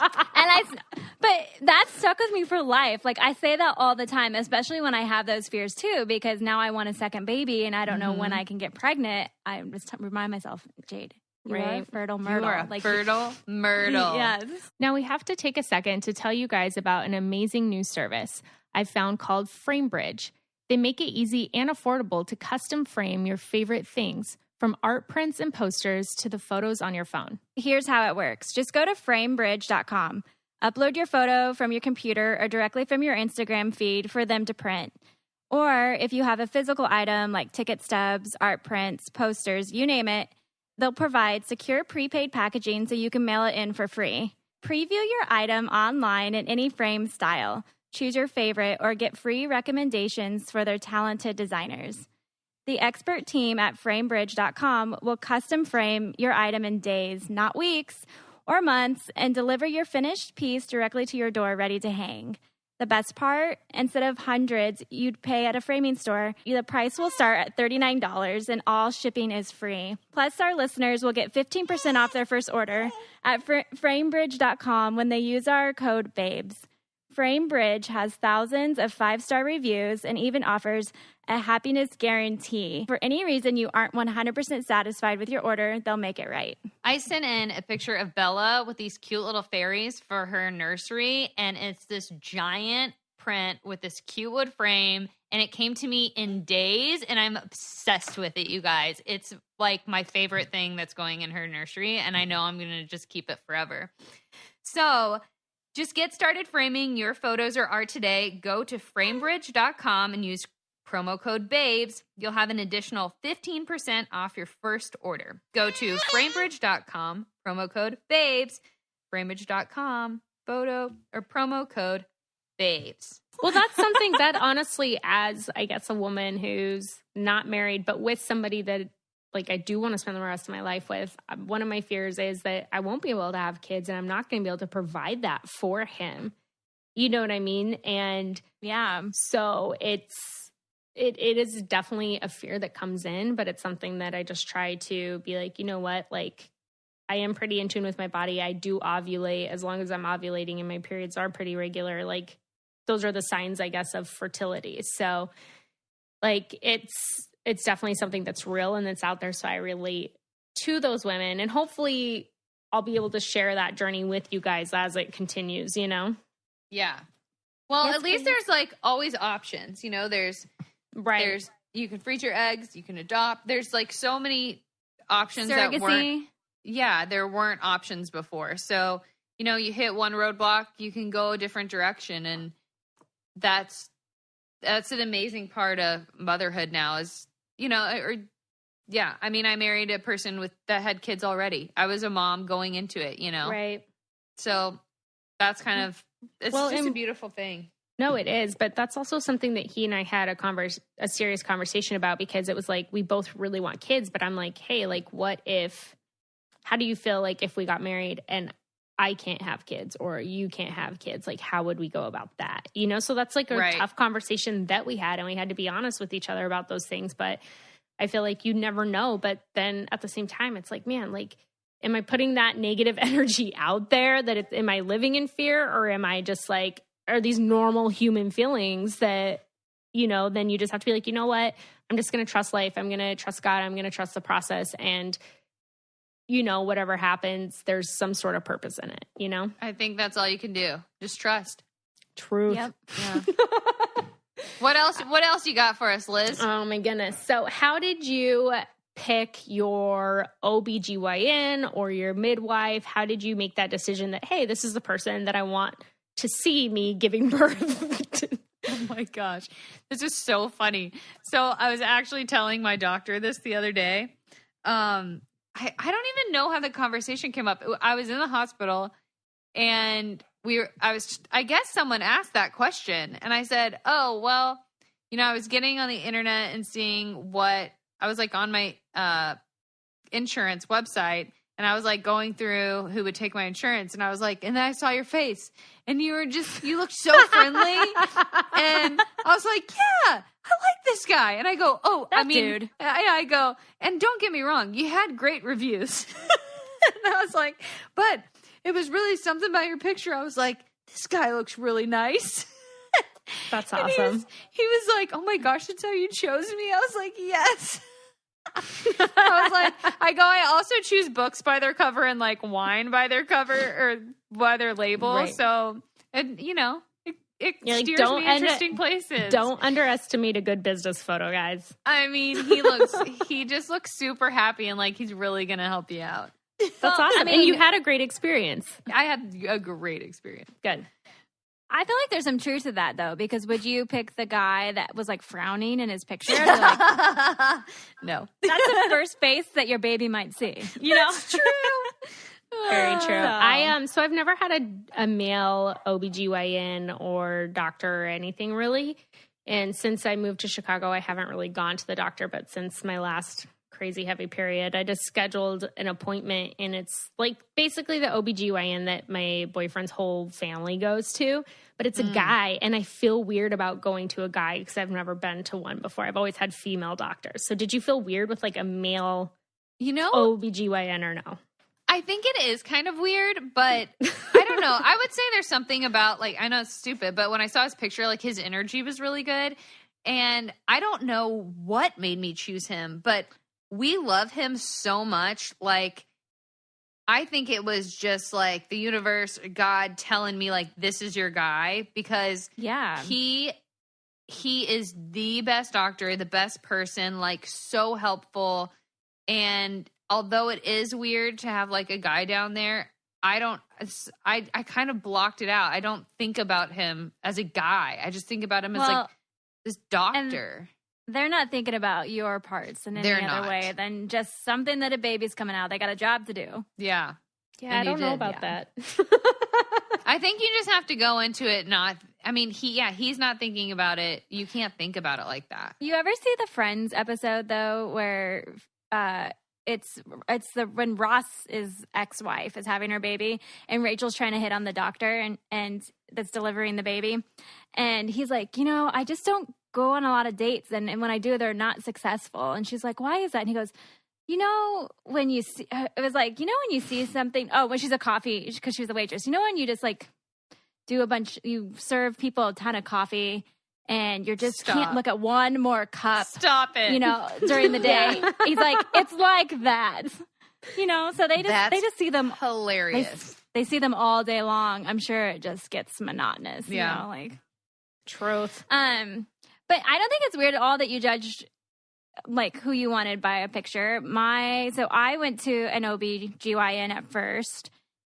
But that stuck with me for life. Like, I say that all the time, especially when I have those fears too, because now I want a second baby and I don't know when I can get pregnant. I just remind myself, Jade, you are a fertile myrtle. You are a fertile myrtle. Yes. Now we have to take a second to tell you guys about an amazing new service I found called Framebridge. They make it easy and affordable to custom frame your favorite things, from art prints and posters to the photos on your phone. Here's how it works. Just go to framebridge.com. Upload your photo from your computer or directly from your Instagram feed for them to print. Or if you have a physical item like ticket stubs, art prints, posters, you name it, they'll provide secure prepaid packaging so you can mail it in for free. Preview your item online in any frame style. Choose your favorite or get free recommendations for their talented designers. The expert team at Framebridge.com will custom frame your item in days, not weeks or months, and deliver your finished piece directly to your door ready to hang. The best part, instead of hundreds you'd pay at a framing store, the price will start at $39 and all shipping is free. Plus, our listeners will get 15% off their first order at Framebridge.com when they use our code BABES. Framebridge has thousands of 5-star reviews and even offers a happiness guarantee. For any reason you aren't 100% satisfied with your order, they'll make it right. I sent in a picture of Bella with these cute little fairies for her nursery, and it's this giant print with this cute wood frame, and it came to me in days, and I'm obsessed with it, you guys. It's like my favorite thing that's going in her nursery, and I know I'm going to just keep it forever. So just get started framing your photos or art today. Go to framebridge.com and use promo code BABES. You'll have an additional 15% off your first order. Go to framebridge.com, promo code BABES, framebridge.com, photo or promo code BABES. Well, that's something that honestly, as I guess a woman who's not married, but with somebody that like I do want to spend the rest of my life with. One of my fears is that I won't be able to have kids and I'm not going to be able to provide that for him. You know what I mean? And yeah, so it is definitely a fear that comes in, but it's something that I just try to be like, you know what? Like, I am pretty in tune with my body. I do ovulate. As long as I'm ovulating and my periods are pretty regular, like those are the signs, I guess, of fertility. So like, it's definitely something that's real and that's out there. So I relate to those women, and hopefully I'll be able to share that journey with you guys as it continues, you know? Yeah. Well, That's at least there's like always options, you know, there's you can freeze your eggs, you can adopt. There's like so many options surrogacy. there weren't options before. So, you know, you hit one roadblock, you can go a different direction. And that's an amazing part of motherhood now is, you know, I mean, I married a person that had kids already. I was a mom going into it, you know? Right. So that's kind of, it's just a beautiful thing. No, it is. But that's also something that he and I had a serious conversation about, because it was like, we both really want kids, but I'm like, hey, like, how do you feel like if we got married and I can't have kids or you can't have kids, like, how would we go about that? You know? So that's like a tough conversation that we had, and we had to be honest with each other about those things. But I feel like you never know. But then at the same time, it's like, man, like, am I putting that negative energy out there am I living in fear, or am I just like, are these normal human feelings that, you know, then you just have to be like, you know what, I'm just going to trust life. I'm going to trust God. I'm going to trust the process. And, you know, whatever happens, there's some sort of purpose in it, you know? I think that's all you can do. Just trust. Truth. Yep. Yeah. What else you got for us, Liz? Oh my goodness. So how did you pick your OBGYN or your midwife? How did you make that decision that, hey, this is the person that I want to see me giving birth? Oh my gosh. This is so funny. So I was actually telling my doctor this the other day. I don't even know how the conversation came up. I was in the hospital and I guess someone asked that question, and I said, oh, well, you know, I was getting on the internet and seeing I was like on my insurance website, and I was like going through who would take my insurance, and I was like, and then I saw your face, and you looked so friendly, and I was like, yeah, I like this guy, and I go, oh, dude. I go, and don't get me wrong, you had great reviews, and I was like, but it was really something about your picture. I was like, this guy looks really nice. That's awesome. He was like, oh my gosh, that's how you chose me. I was like, yes. I also choose books by their cover and like wine by their cover or by their label. Right. So, and you know, it steers me interesting places. Don't underestimate a good business photo, guys. I mean, he just looks super happy and like he's really going to help you out. That's awesome. I mean, and you had a great experience. I had a great experience. Good. I feel like there's some truth to that, though, because would you pick the guy that was like frowning in his picture? Like, no. That's the first face that your baby might see. You know? That's true. Very true. So I've never had a male OBGYN or doctor or anything really. And since I moved to Chicago, I haven't really gone to the doctor. But since my last crazy heavy period, I just scheduled an appointment, and it's like basically the OBGYN that my boyfriend's whole family goes to, but it's a guy, and I feel weird about going to a guy because I've never been to one before. I've always had female doctors. So did you feel weird with like a male OBGYN or no? I think it is kind of weird, but I don't know. I would say there's something about, like, I know it's stupid, but when I saw his picture, like his energy was really good, and I don't know what made me choose him, but we love him so much. Like, I think it was just like the universe, God telling me like, this is your guy, because he is the best doctor, the best person, like so helpful. And although it is weird to have like a guy down there, I kind of blocked it out. I don't think about him as a guy. I just think about him as like this doctor. They're not thinking about your parts in any other way than just something that a baby's coming out. They got a job to do. Yeah. Yeah, I don't know about that. I think you just have to go into it he's not thinking about it. You can't think about it like that. You ever see the Friends episode, though, where it's when Ross's ex-wife is having her baby and Rachel's trying to hit on the doctor and that's delivering the baby. And he's like, I just don't go on a lot of dates. And when I do, they're not successful. And she's like, why is that? And he goes, when you see, it was like, when you see something, when she's a coffee, because she was a waitress, when you just like you serve people a ton of coffee and you just can't look at one more cup. Stop it. During the day. He's like, it's like that. So they just see them hilarious. They see them all day long. I'm sure it just gets monotonous. Truth. But I don't think it's weird at all that you judged like who you wanted by a picture. So I went to an OBGYN at first.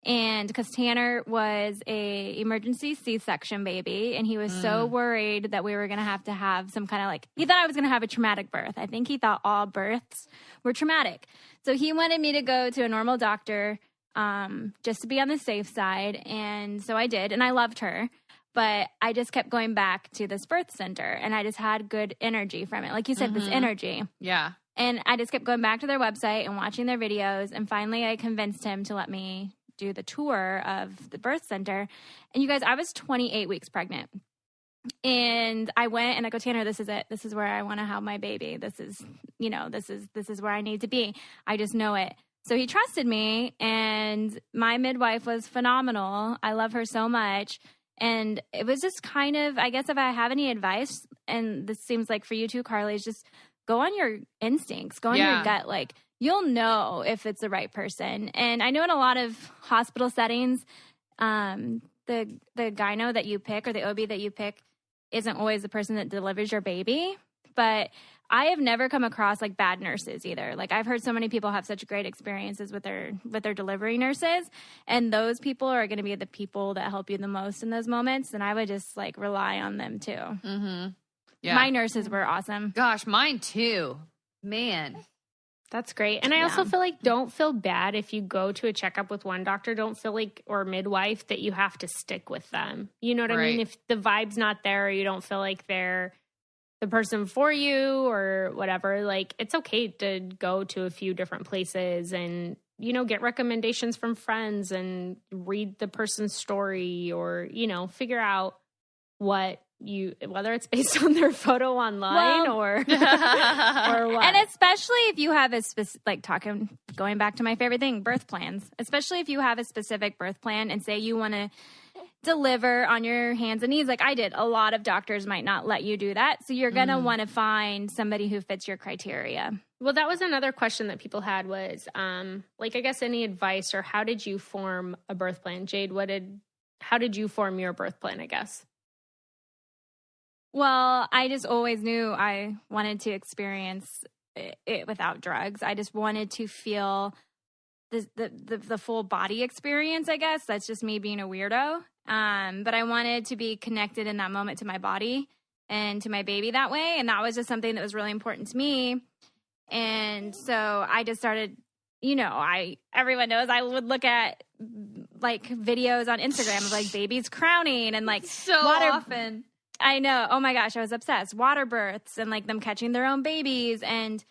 And because Tanner was a emergency C-section baby, and he was so worried that we were going to have some kind of he thought I was going to have a traumatic birth. I think he thought all births were traumatic. So he wanted me to go to a normal doctor just to be on the safe side. And so I did, and I loved her. But I just kept going back to this birth center, and I just had good energy from it. Like you said, this energy. Yeah. And I just kept going back to their website and watching their videos, and finally I convinced him to let me do the tour of the birth center. And you guys, I was 28 weeks pregnant. And I went and I go, Tanner, this is it. This is where I want to have my baby. This is where I need to be. I just know it. So he trusted me, and my midwife was phenomenal. I love her so much. And it was just kind of, I guess if I have any advice, and this seems like for you too, Carly, is just go on your instincts, go on your gut. Like, you'll know if it's the right person. And I know in a lot of hospital settings, the gyno that you pick or the OB that you pick isn't always the person that delivers your baby. But I have never come across bad nurses either. I've heard so many people have such great experiences with their delivery nurses, and those people are going to be the people that help you the most in those moments. And I would just rely on them too. Mm-hmm. Yeah. My nurses were awesome. Gosh, mine too. Man. That's great. And I also feel don't feel bad if you go to a checkup with one doctor. Don't feel or midwife that you have to stick with them. You know what I mean? If the vibe's not there, or you don't feel like they're the person for you or whatever, it's okay to go to a few different places and, get recommendations from friends and read the person's story, or, figure out whether it's based on their photo online or what. And especially if you have a specific, going back to my favorite thing, birth plans, especially if you have a specific birth plan and say you want to deliver on your hands and knees like I did. A lot of doctors might not let you do that. So you're going to want to find somebody who fits your criteria. Well, that was another question that people had was, I guess any advice, or how did you form a birth plan? Jade, how did you form your birth plan, I guess? Well, I just always knew I wanted to experience it without drugs. I just wanted to feel the full body experience, I guess. That's just me being a weirdo. But I wanted to be connected in that moment to my body and to my baby that way. And that was just something that was really important to me. And so I just started, everyone knows I would look at videos on Instagram of babies crowning and so often. I know. Oh my gosh, I was obsessed. Water births and them catching their own babies, and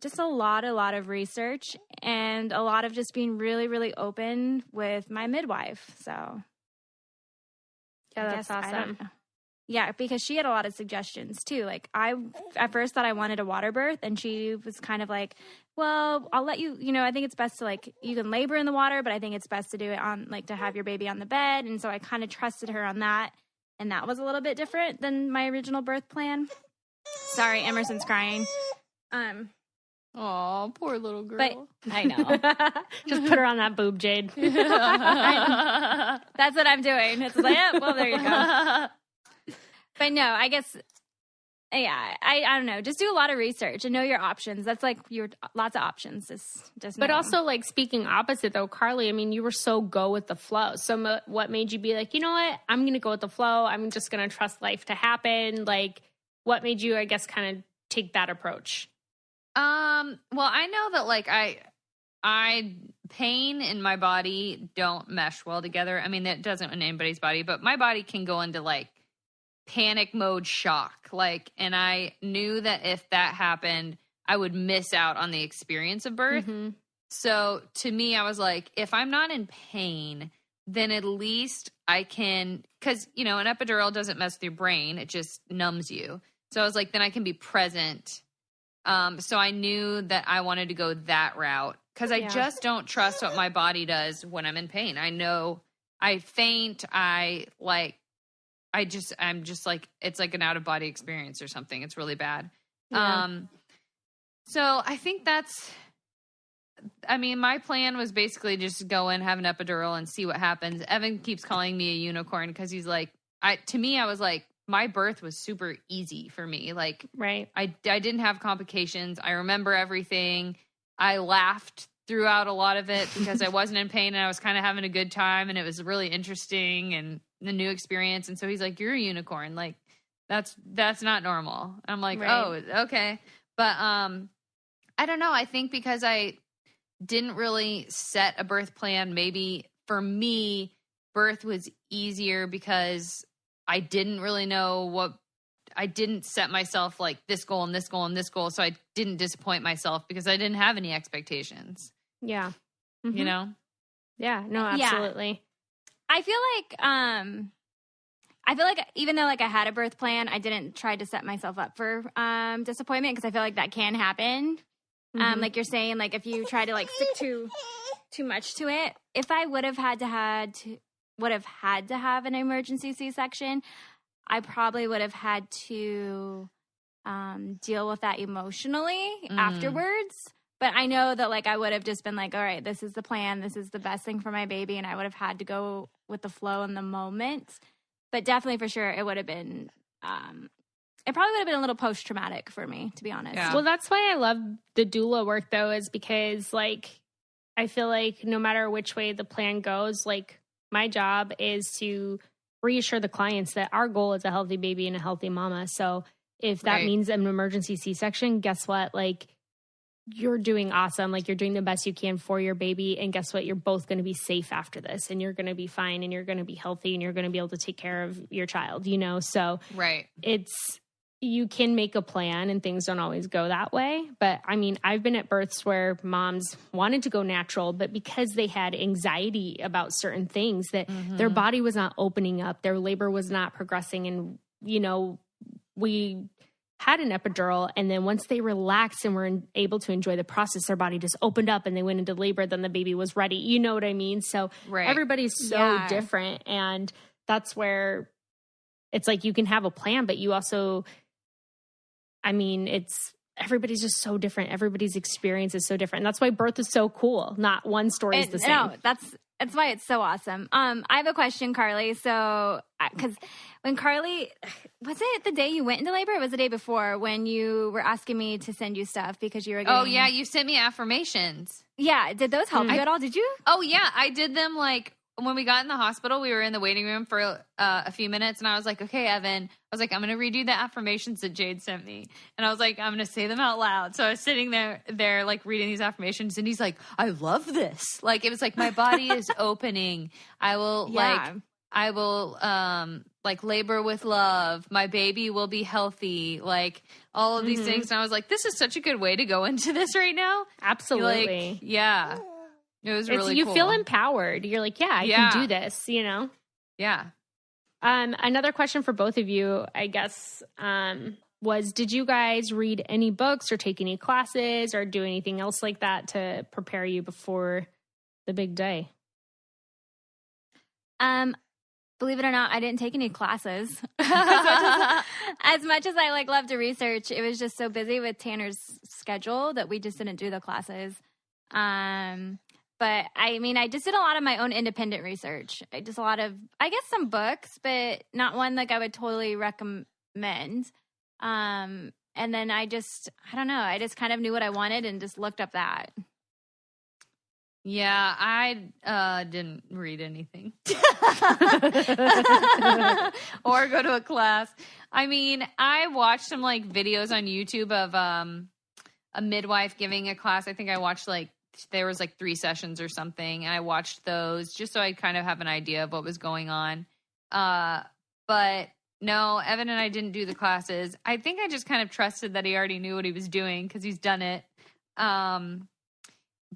just a lot of research and a lot of just being really, really open with my midwife. So yeah, that's awesome. Yeah, because she had a lot of suggestions too. I at first thought I wanted a water birth, and she was kind of well, I'll let you, I think it's best to you can labor in the water, but I think it's best to do it on to have your baby on the bed. And so I kind of trusted her on that. And that was a little bit different than my original birth plan. Sorry, Emerson's crying. Oh, poor little girl. But I know. Just put her on that boob, Jade. That's what I'm doing. It's well, there you go. But no, I guess, I don't know. Just do a lot of research and know your options. That's lots of options. Just but also, speaking opposite though, Carly, I mean, you were so go with the flow. So what made you be you know what? I'm going to go with the flow. I'm just going to trust life to happen. What made you, I guess, kind of take that approach? Well, I know that I pain in my body don't mesh well together. I mean, that doesn't in anybody's body, but my body can go into panic mode shock. And I knew that if that happened, I would miss out on the experience of birth. Mm-hmm. So to me, I was like, if I'm not in pain, then at least I can, because, you know, an epidural doesn't mess with your brain. It just numbs you. So I was like, then I can be present. So I knew that I wanted to go that route because I just don't trust what my body does when I'm in pain. I know I faint. I'm just like, it's like an out of body experience or something. It's really bad. Yeah. So I think my plan was basically just go in, have an epidural and see what happens. Evan keeps calling me a unicorn because he's like, I was like, my birth was super easy for me. Like, right. I didn't have complications. I remember everything. I laughed throughout a lot of it because I wasn't in pain and I was kind of having a good time and it was really interesting and the new experience. And so he's like, you're a unicorn. Like, that's not normal. I'm like, right. Oh, okay. But, I don't know. I think because I didn't really set a birth plan, maybe for me, birth was easier because I didn't really know I didn't set myself like this goal and this goal and this goal. So I didn't disappoint myself because I didn't have any expectations. Yeah. Mm-hmm. You know? Yeah, no, absolutely. Yeah. I feel like even though like I had a birth plan, I didn't try to set myself up for disappointment because I feel like that can happen. Mm-hmm. Like you're saying, like if you try to like stick too much to it, if I would have had to have an emergency C-section, I probably would have had to deal with that emotionally afterwards. But I know that like I would have just been like, all right, this is the plan. This is the best thing for my baby. And I would have had to go with the flow in the moment. But definitely for sure, it would have been, it probably would have been a little post-traumatic for me, to be honest. Yeah. Well, that's why I love the doula work though, is because like, I feel like no matter which way the plan goes, like my job is to reassure the clients that our goal is a healthy baby and a healthy mama. So if that means an emergency C-section, guess what? Like, you're doing awesome. Like, you're doing the best you can for your baby. And guess what? You're both going to be safe after this and you're going to be fine and you're going to be healthy and you're going to be able to take care of your child, you know? So you can make a plan and things don't always go that way. But I mean, I've been at births where moms wanted to go natural, but because they had anxiety about certain things that their body was not opening up, their labor was not progressing. And, you know, we had an epidural, and then once they relaxed and were able to enjoy the process, their body just opened up and they went into labor, then the baby was ready. You know what I mean? So everybody's so different. And that's where it's like you can have a plan, but you also, I mean, everybody's just so different. Everybody's experience is so different. And that's why birth is so cool. Not one story is the same. No, that's why it's so awesome. I have a question, Carly. So, because when Carly, was it the day you went into labor? Or was it the day before when you were asking me to send you stuff because you were getting... Oh, yeah. You sent me affirmations. Yeah. Did those help you at all? Did you? Oh, yeah. I did them like when we got in the hospital. We were in the waiting room for a few minutes and I was like, okay, Evan, I was like, I'm going to read you the affirmations that Jade sent me. And I was like, I'm going to say them out loud. So I was sitting there like reading these affirmations and he's like, I love this. Like, it was like, my body is opening. I will like labor with love. My baby will be healthy. Like all of these things. And I was like, this is such a good way to go into this right now. Absolutely. Like, yeah. It was really cool. You feel empowered. You're like, yeah, I can do this, you know? Yeah. Another question for both of you, I guess, was did you guys read any books or take any classes or do anything else like that to prepare you before the big day? Believe it or not, I didn't take any classes. As much as I like love to research, it was just so busy with Tanner's schedule that we just didn't do the classes. But I mean, I just did a lot of my own independent research. I just a lot of, I guess, some books, but not one like I would totally recommend. And then I don't know. I just kind of knew what I wanted and just looked up that. Yeah, I didn't read anything or go to a class. I mean, I watched some like videos on YouTube of a midwife giving a class. I think I watched like there was like 3 sessions or something, and I watched those just so I kind of have an idea of what was going on. But No, Evan and I didn't do the classes. I think I just kind of trusted that he already knew what he was doing because he's done it.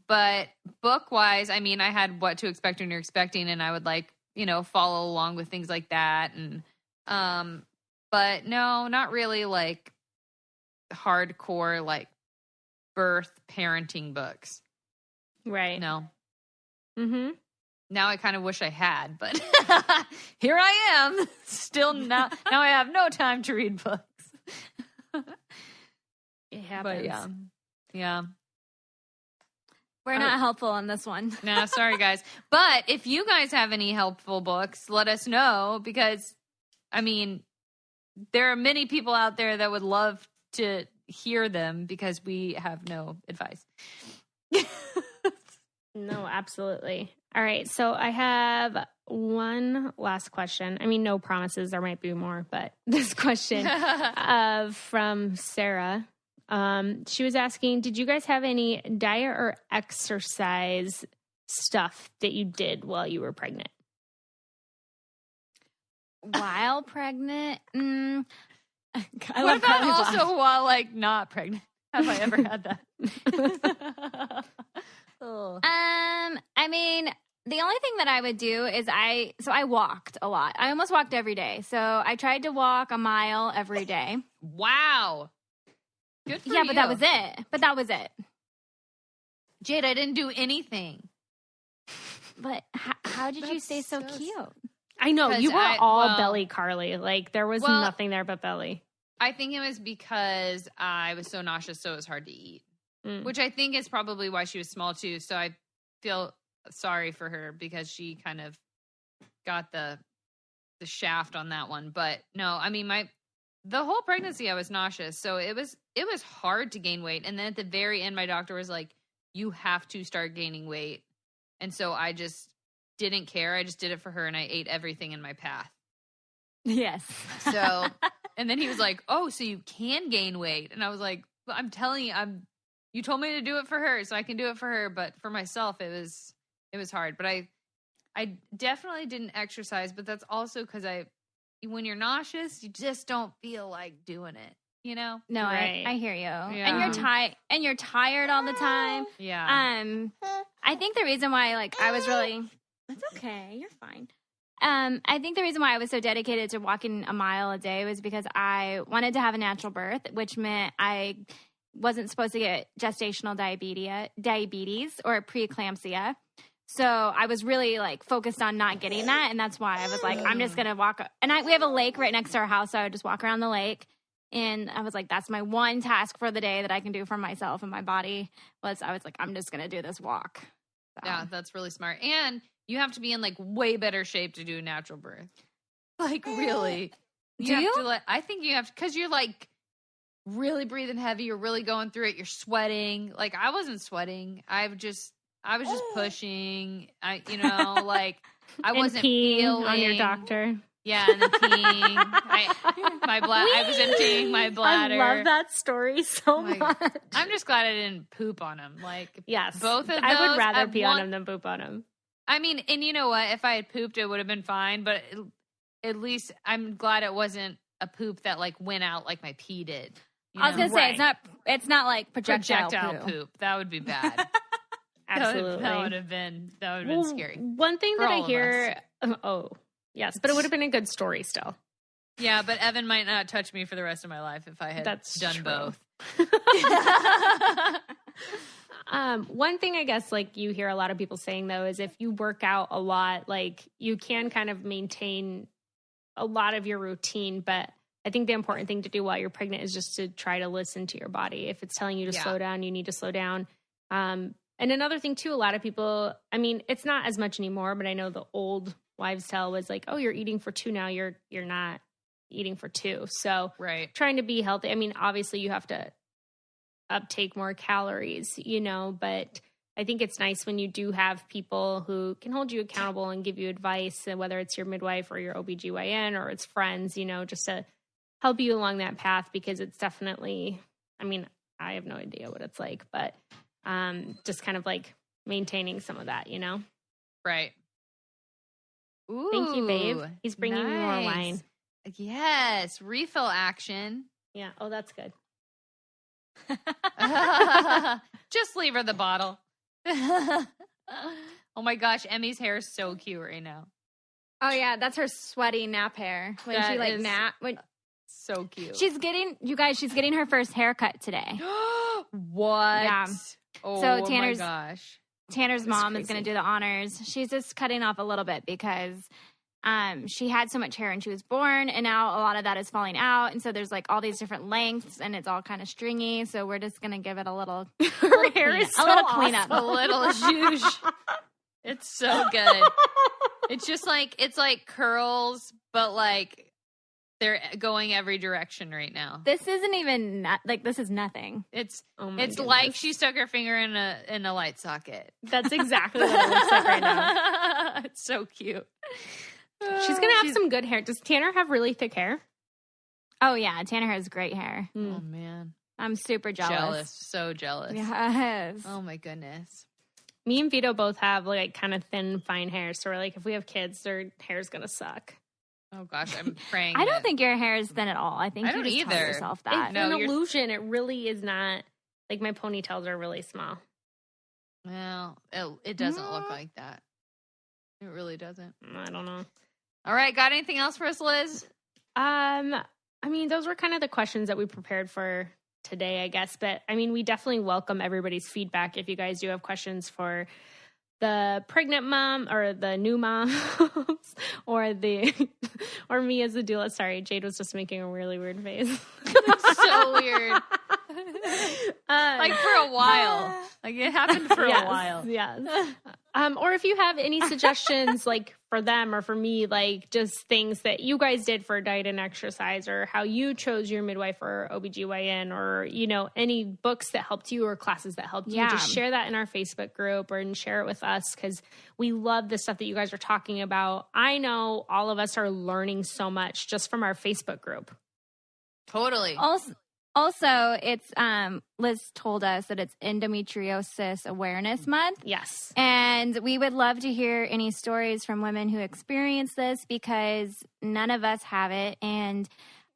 But book-wise, I mean, I had What to Expect When You're Expecting, and I would follow along with things like that. And but no, not really hardcore birth parenting books. Right. No. Mm-hmm. Now I kind of wish I had, but here I am. Still now I have no time to read books. It happens. But yeah. We're not helpful on this one. No, sorry guys. But if you guys have any helpful books, let us know because, I mean, there are many people out there that would love to hear them because we have no advice. No, absolutely. All right. So I have one last question. I mean, no promises. There might be more, but this question from Sarah. She was asking, did you guys have any diet or exercise stuff that you did while you were pregnant? While pregnant? What about also while not pregnant? Have I ever had that? I mean, the only thing that I would do is I walked a lot. I almost walked every day. So I tried to walk a mile every day. Wow. Good for you. Yeah, but that was it. Jade, I didn't do anything. But how did you stay so cute? I know. You were all belly, Carly. There was nothing there but belly. I think it was because I was so nauseous, so it was hard to eat. Which I think is probably why she was small too. So I feel sorry for her because she kind of got the shaft on that one. But no, I mean the whole pregnancy I was nauseous. So it was hard to gain weight. And then at the very end, my doctor was like, you have to start gaining weight. And so I just didn't care. I just did it for her and I ate everything in my path. Yes. So, and then he was like, oh, so you can gain weight. And I was like, I'm telling you, you told me to do it for her, so I can do it for her. But for myself, it was hard. But I definitely didn't exercise. But that's also because when you're nauseous, you just don't feel like doing it. You know? No, right. I hear you. Yeah. And you're tired all the time. Yeah. I think the reason why I was really it's okay, you're fine. I think the reason why I was so dedicated to walking a mile a day was because I wanted to have a natural birth, which meant I wasn't supposed to get gestational diabetes or preeclampsia. So I was really focused on not getting that. And that's why I was like, I'm just going to walk. And we have a lake right next to our house. So I would just walk around the lake. And I was like, that's my one task for the day that I can do for myself and my body I was like, I'm just going to do this walk. So. Yeah, that's really smart. And you have to be in way better shape to do a natural birth. Really. Do you? I think you have to, because you're really breathing heavy. You're really going through it. You're sweating. I wasn't sweating. I was just pushing. I wasn't feeling on your doctor. Yeah, and then peeing. I was emptying my bladder. I love that story so much. I'm just glad I didn't poop on him. Yes, both of those. I would rather pee on him than poop on him. I mean, and you know what? If I had pooped, it would have been fine. But at least I'm glad it wasn't a poop that went out like my pee did. I was gonna say it's not like projectile poop. That would be bad. Absolutely, that would have been scary. One thing that I hear, yes, but it would have been a good story still. Yeah, but Evan might not touch me for the rest of my life if I had done true. both. One thing I guess you hear a lot of people saying though is if you work out a lot, you can kind of maintain a lot of your routine, but I think the important thing to do while you're pregnant is just to try to listen to your body. If it's telling you to slow down, you need to slow down. And another thing too, a lot of people, I mean, it's not as much anymore, but I know the old wives' tale was oh, you're eating for 2 now. You're not eating for 2. So trying to be healthy. I mean, obviously you have to uptake more calories, but I think it's nice when you do have people who can hold you accountable and give you advice, whether it's your midwife or your OBGYN or it's friends, just to help you along that path, because it's definitely, I mean, I have no idea what it's like, but just kind of maintaining some of that, Right. Ooh, thank you, babe. He's bringing me more nice. wine. Yes, refill action. Yeah. Oh, that's good. Just leave her the bottle. Oh my gosh, Emmy's hair is so cute right now. Oh yeah, that's her sweaty nap hair. When that she like is nap. So cute. She's getting her first haircut today. What? Yeah. Oh, So my gosh. Tanner's mom is going to do the honors. She's just cutting off a little bit because she had so much hair when she was born, and now a lot of that is falling out. And so there's like all these different lengths, and it's all kind of stringy. So we're just going to give it a little, her hair is so a little awesome. cleanup. A little zhuzh. It's so good. It's just like, it's like curls, but like they're going every direction right now. This isn't even this is nothing. It's goodness. like she stuck her finger in a light socket. That's exactly what it looks like right now. It's so cute. She's gonna have some good hair. Does Tanner have really thick hair? Oh yeah, Tanner has great hair. Oh man, I'm super jealous. So jealous. Yes. Oh my goodness. Me and Vito both have like kind of thin, fine hair. So we're like, if we have kids, their hair's gonna suck. Oh gosh, I'm praying. I don't think your hair is thin at all. I think you just tell yourself that. It's an illusion. It really is not. Like my ponytails are really small. Well, it doesn't look like that. It really doesn't. I don't know. All right, got anything else for us, Liz? I mean, those were kind of the questions that we prepared for today, I guess. But I mean, we definitely welcome everybody's feedback. If you guys do have questions for the pregnant mom or the new mom or me as a doula. Sorry, Jade was just making a really weird face. It's so weird. Like for a while. Like it happened for a while. Yes. Or if you have any suggestions like for them or for me, like just things that you guys did for diet and exercise or how you chose your midwife or OBGYN or, you know, any books that helped you or classes that helped you, just share that in our Facebook group and share it with us because we love the stuff that you guys are talking about. I know all of us are learning so much just from our Facebook group. Totally. Also, it's Liz told us that it's Endometriosis Awareness Month. Yes. And we would love to hear any stories from women who experience this because none of us have it. And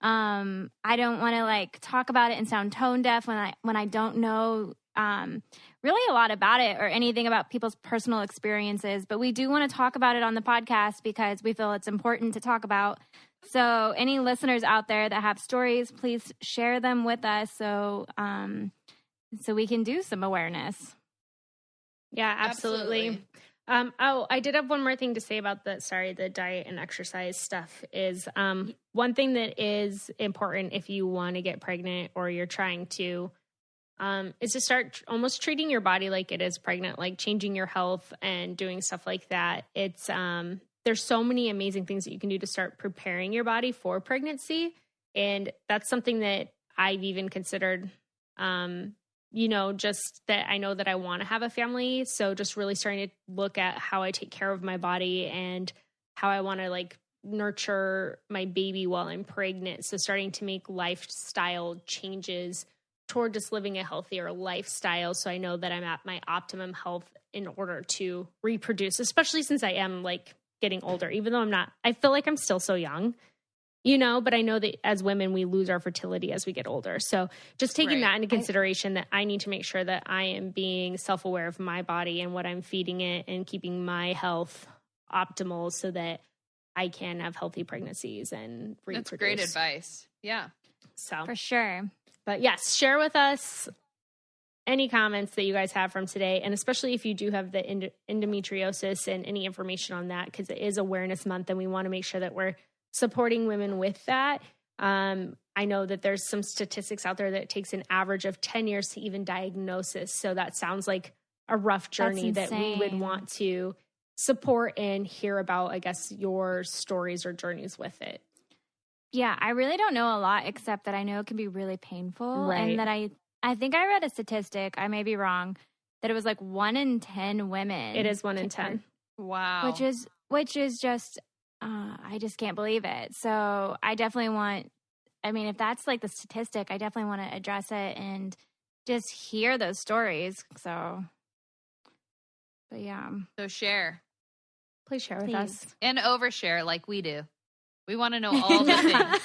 I don't want to like talk about it and sound tone deaf when I don't know really a lot about it or anything about people's personal experiences. But we do want to talk about it on the podcast because we feel it's important to talk about. So any listeners out there that have stories, please share them with us so we can do some awareness. Yeah, absolutely. I did have one more thing to say about the diet and exercise stuff is one thing that is important if you want to get pregnant or you're trying to is to start almost treating your body like it is pregnant, like changing your health and doing stuff like that. It's there's so many amazing things that you can do to start preparing your body for pregnancy. And that's something that I've even considered, just that I know that I want to have a family. So just really starting to look at how I take care of my body and how I want to like nurture my baby while I'm pregnant. So starting to make lifestyle changes toward just living a healthier lifestyle. So I know that I'm at my optimum health in order to reproduce, especially since I am like getting older, even though I feel like I'm still so young, but I know that as women, we lose our fertility as we get older. So just taking that into consideration that I need to make sure that I am being self-aware of my body and what I'm feeding it and keeping my health optimal so that I can have healthy pregnancies and reproduce. That's great advice. Yeah. So for sure. But yes, share with us any comments that you guys have from today, and especially if you do have the endometriosis and any information on that, because it is Awareness Month, and we want to make sure that we're supporting women with that. I know that there's some statistics out there that it takes an average of 10 years to even diagnosis, so that sounds like a rough journey that we would want to support and hear about, I guess, your stories or journeys with it. Yeah, I really don't know a lot, except that I know it can be really painful, and that I think I read a statistic, I may be wrong, that it was like 1 in 10 women. It is 1 in 10. Wow. Which is just, I just can't believe it. So I definitely if that's like the statistic, I definitely want to address it and just hear those stories. So, but yeah. So share. Please share with us. And overshare like we do. We want to know all the things.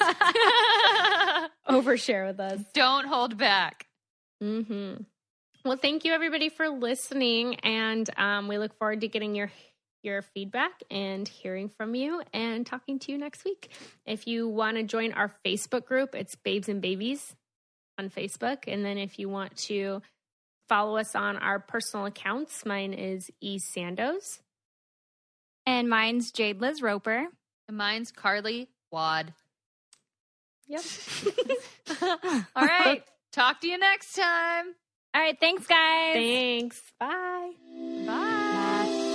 Overshare with us. Don't hold back. Mm-hmm. Well, thank you everybody for listening, and we look forward to getting your feedback and hearing from you and talking to you next week. If you want to join our Facebook group, it's Babes and Babies on Facebook. And then if you want to follow us on our personal accounts, mine is eSandos. And mine's Jade Liz Roper. And mine's Carly Wad. Yep. All right. Talk to you next time. All right. Thanks, guys. Thanks. Bye. Bye.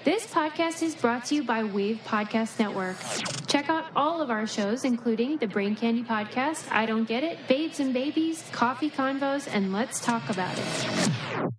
This podcast is brought to you by Wave Podcast Network. Check out all of our shows, including the Brain Candy Podcast, I Don't Get It, Babes and Babies, Coffee Convos, and Let's Talk About It.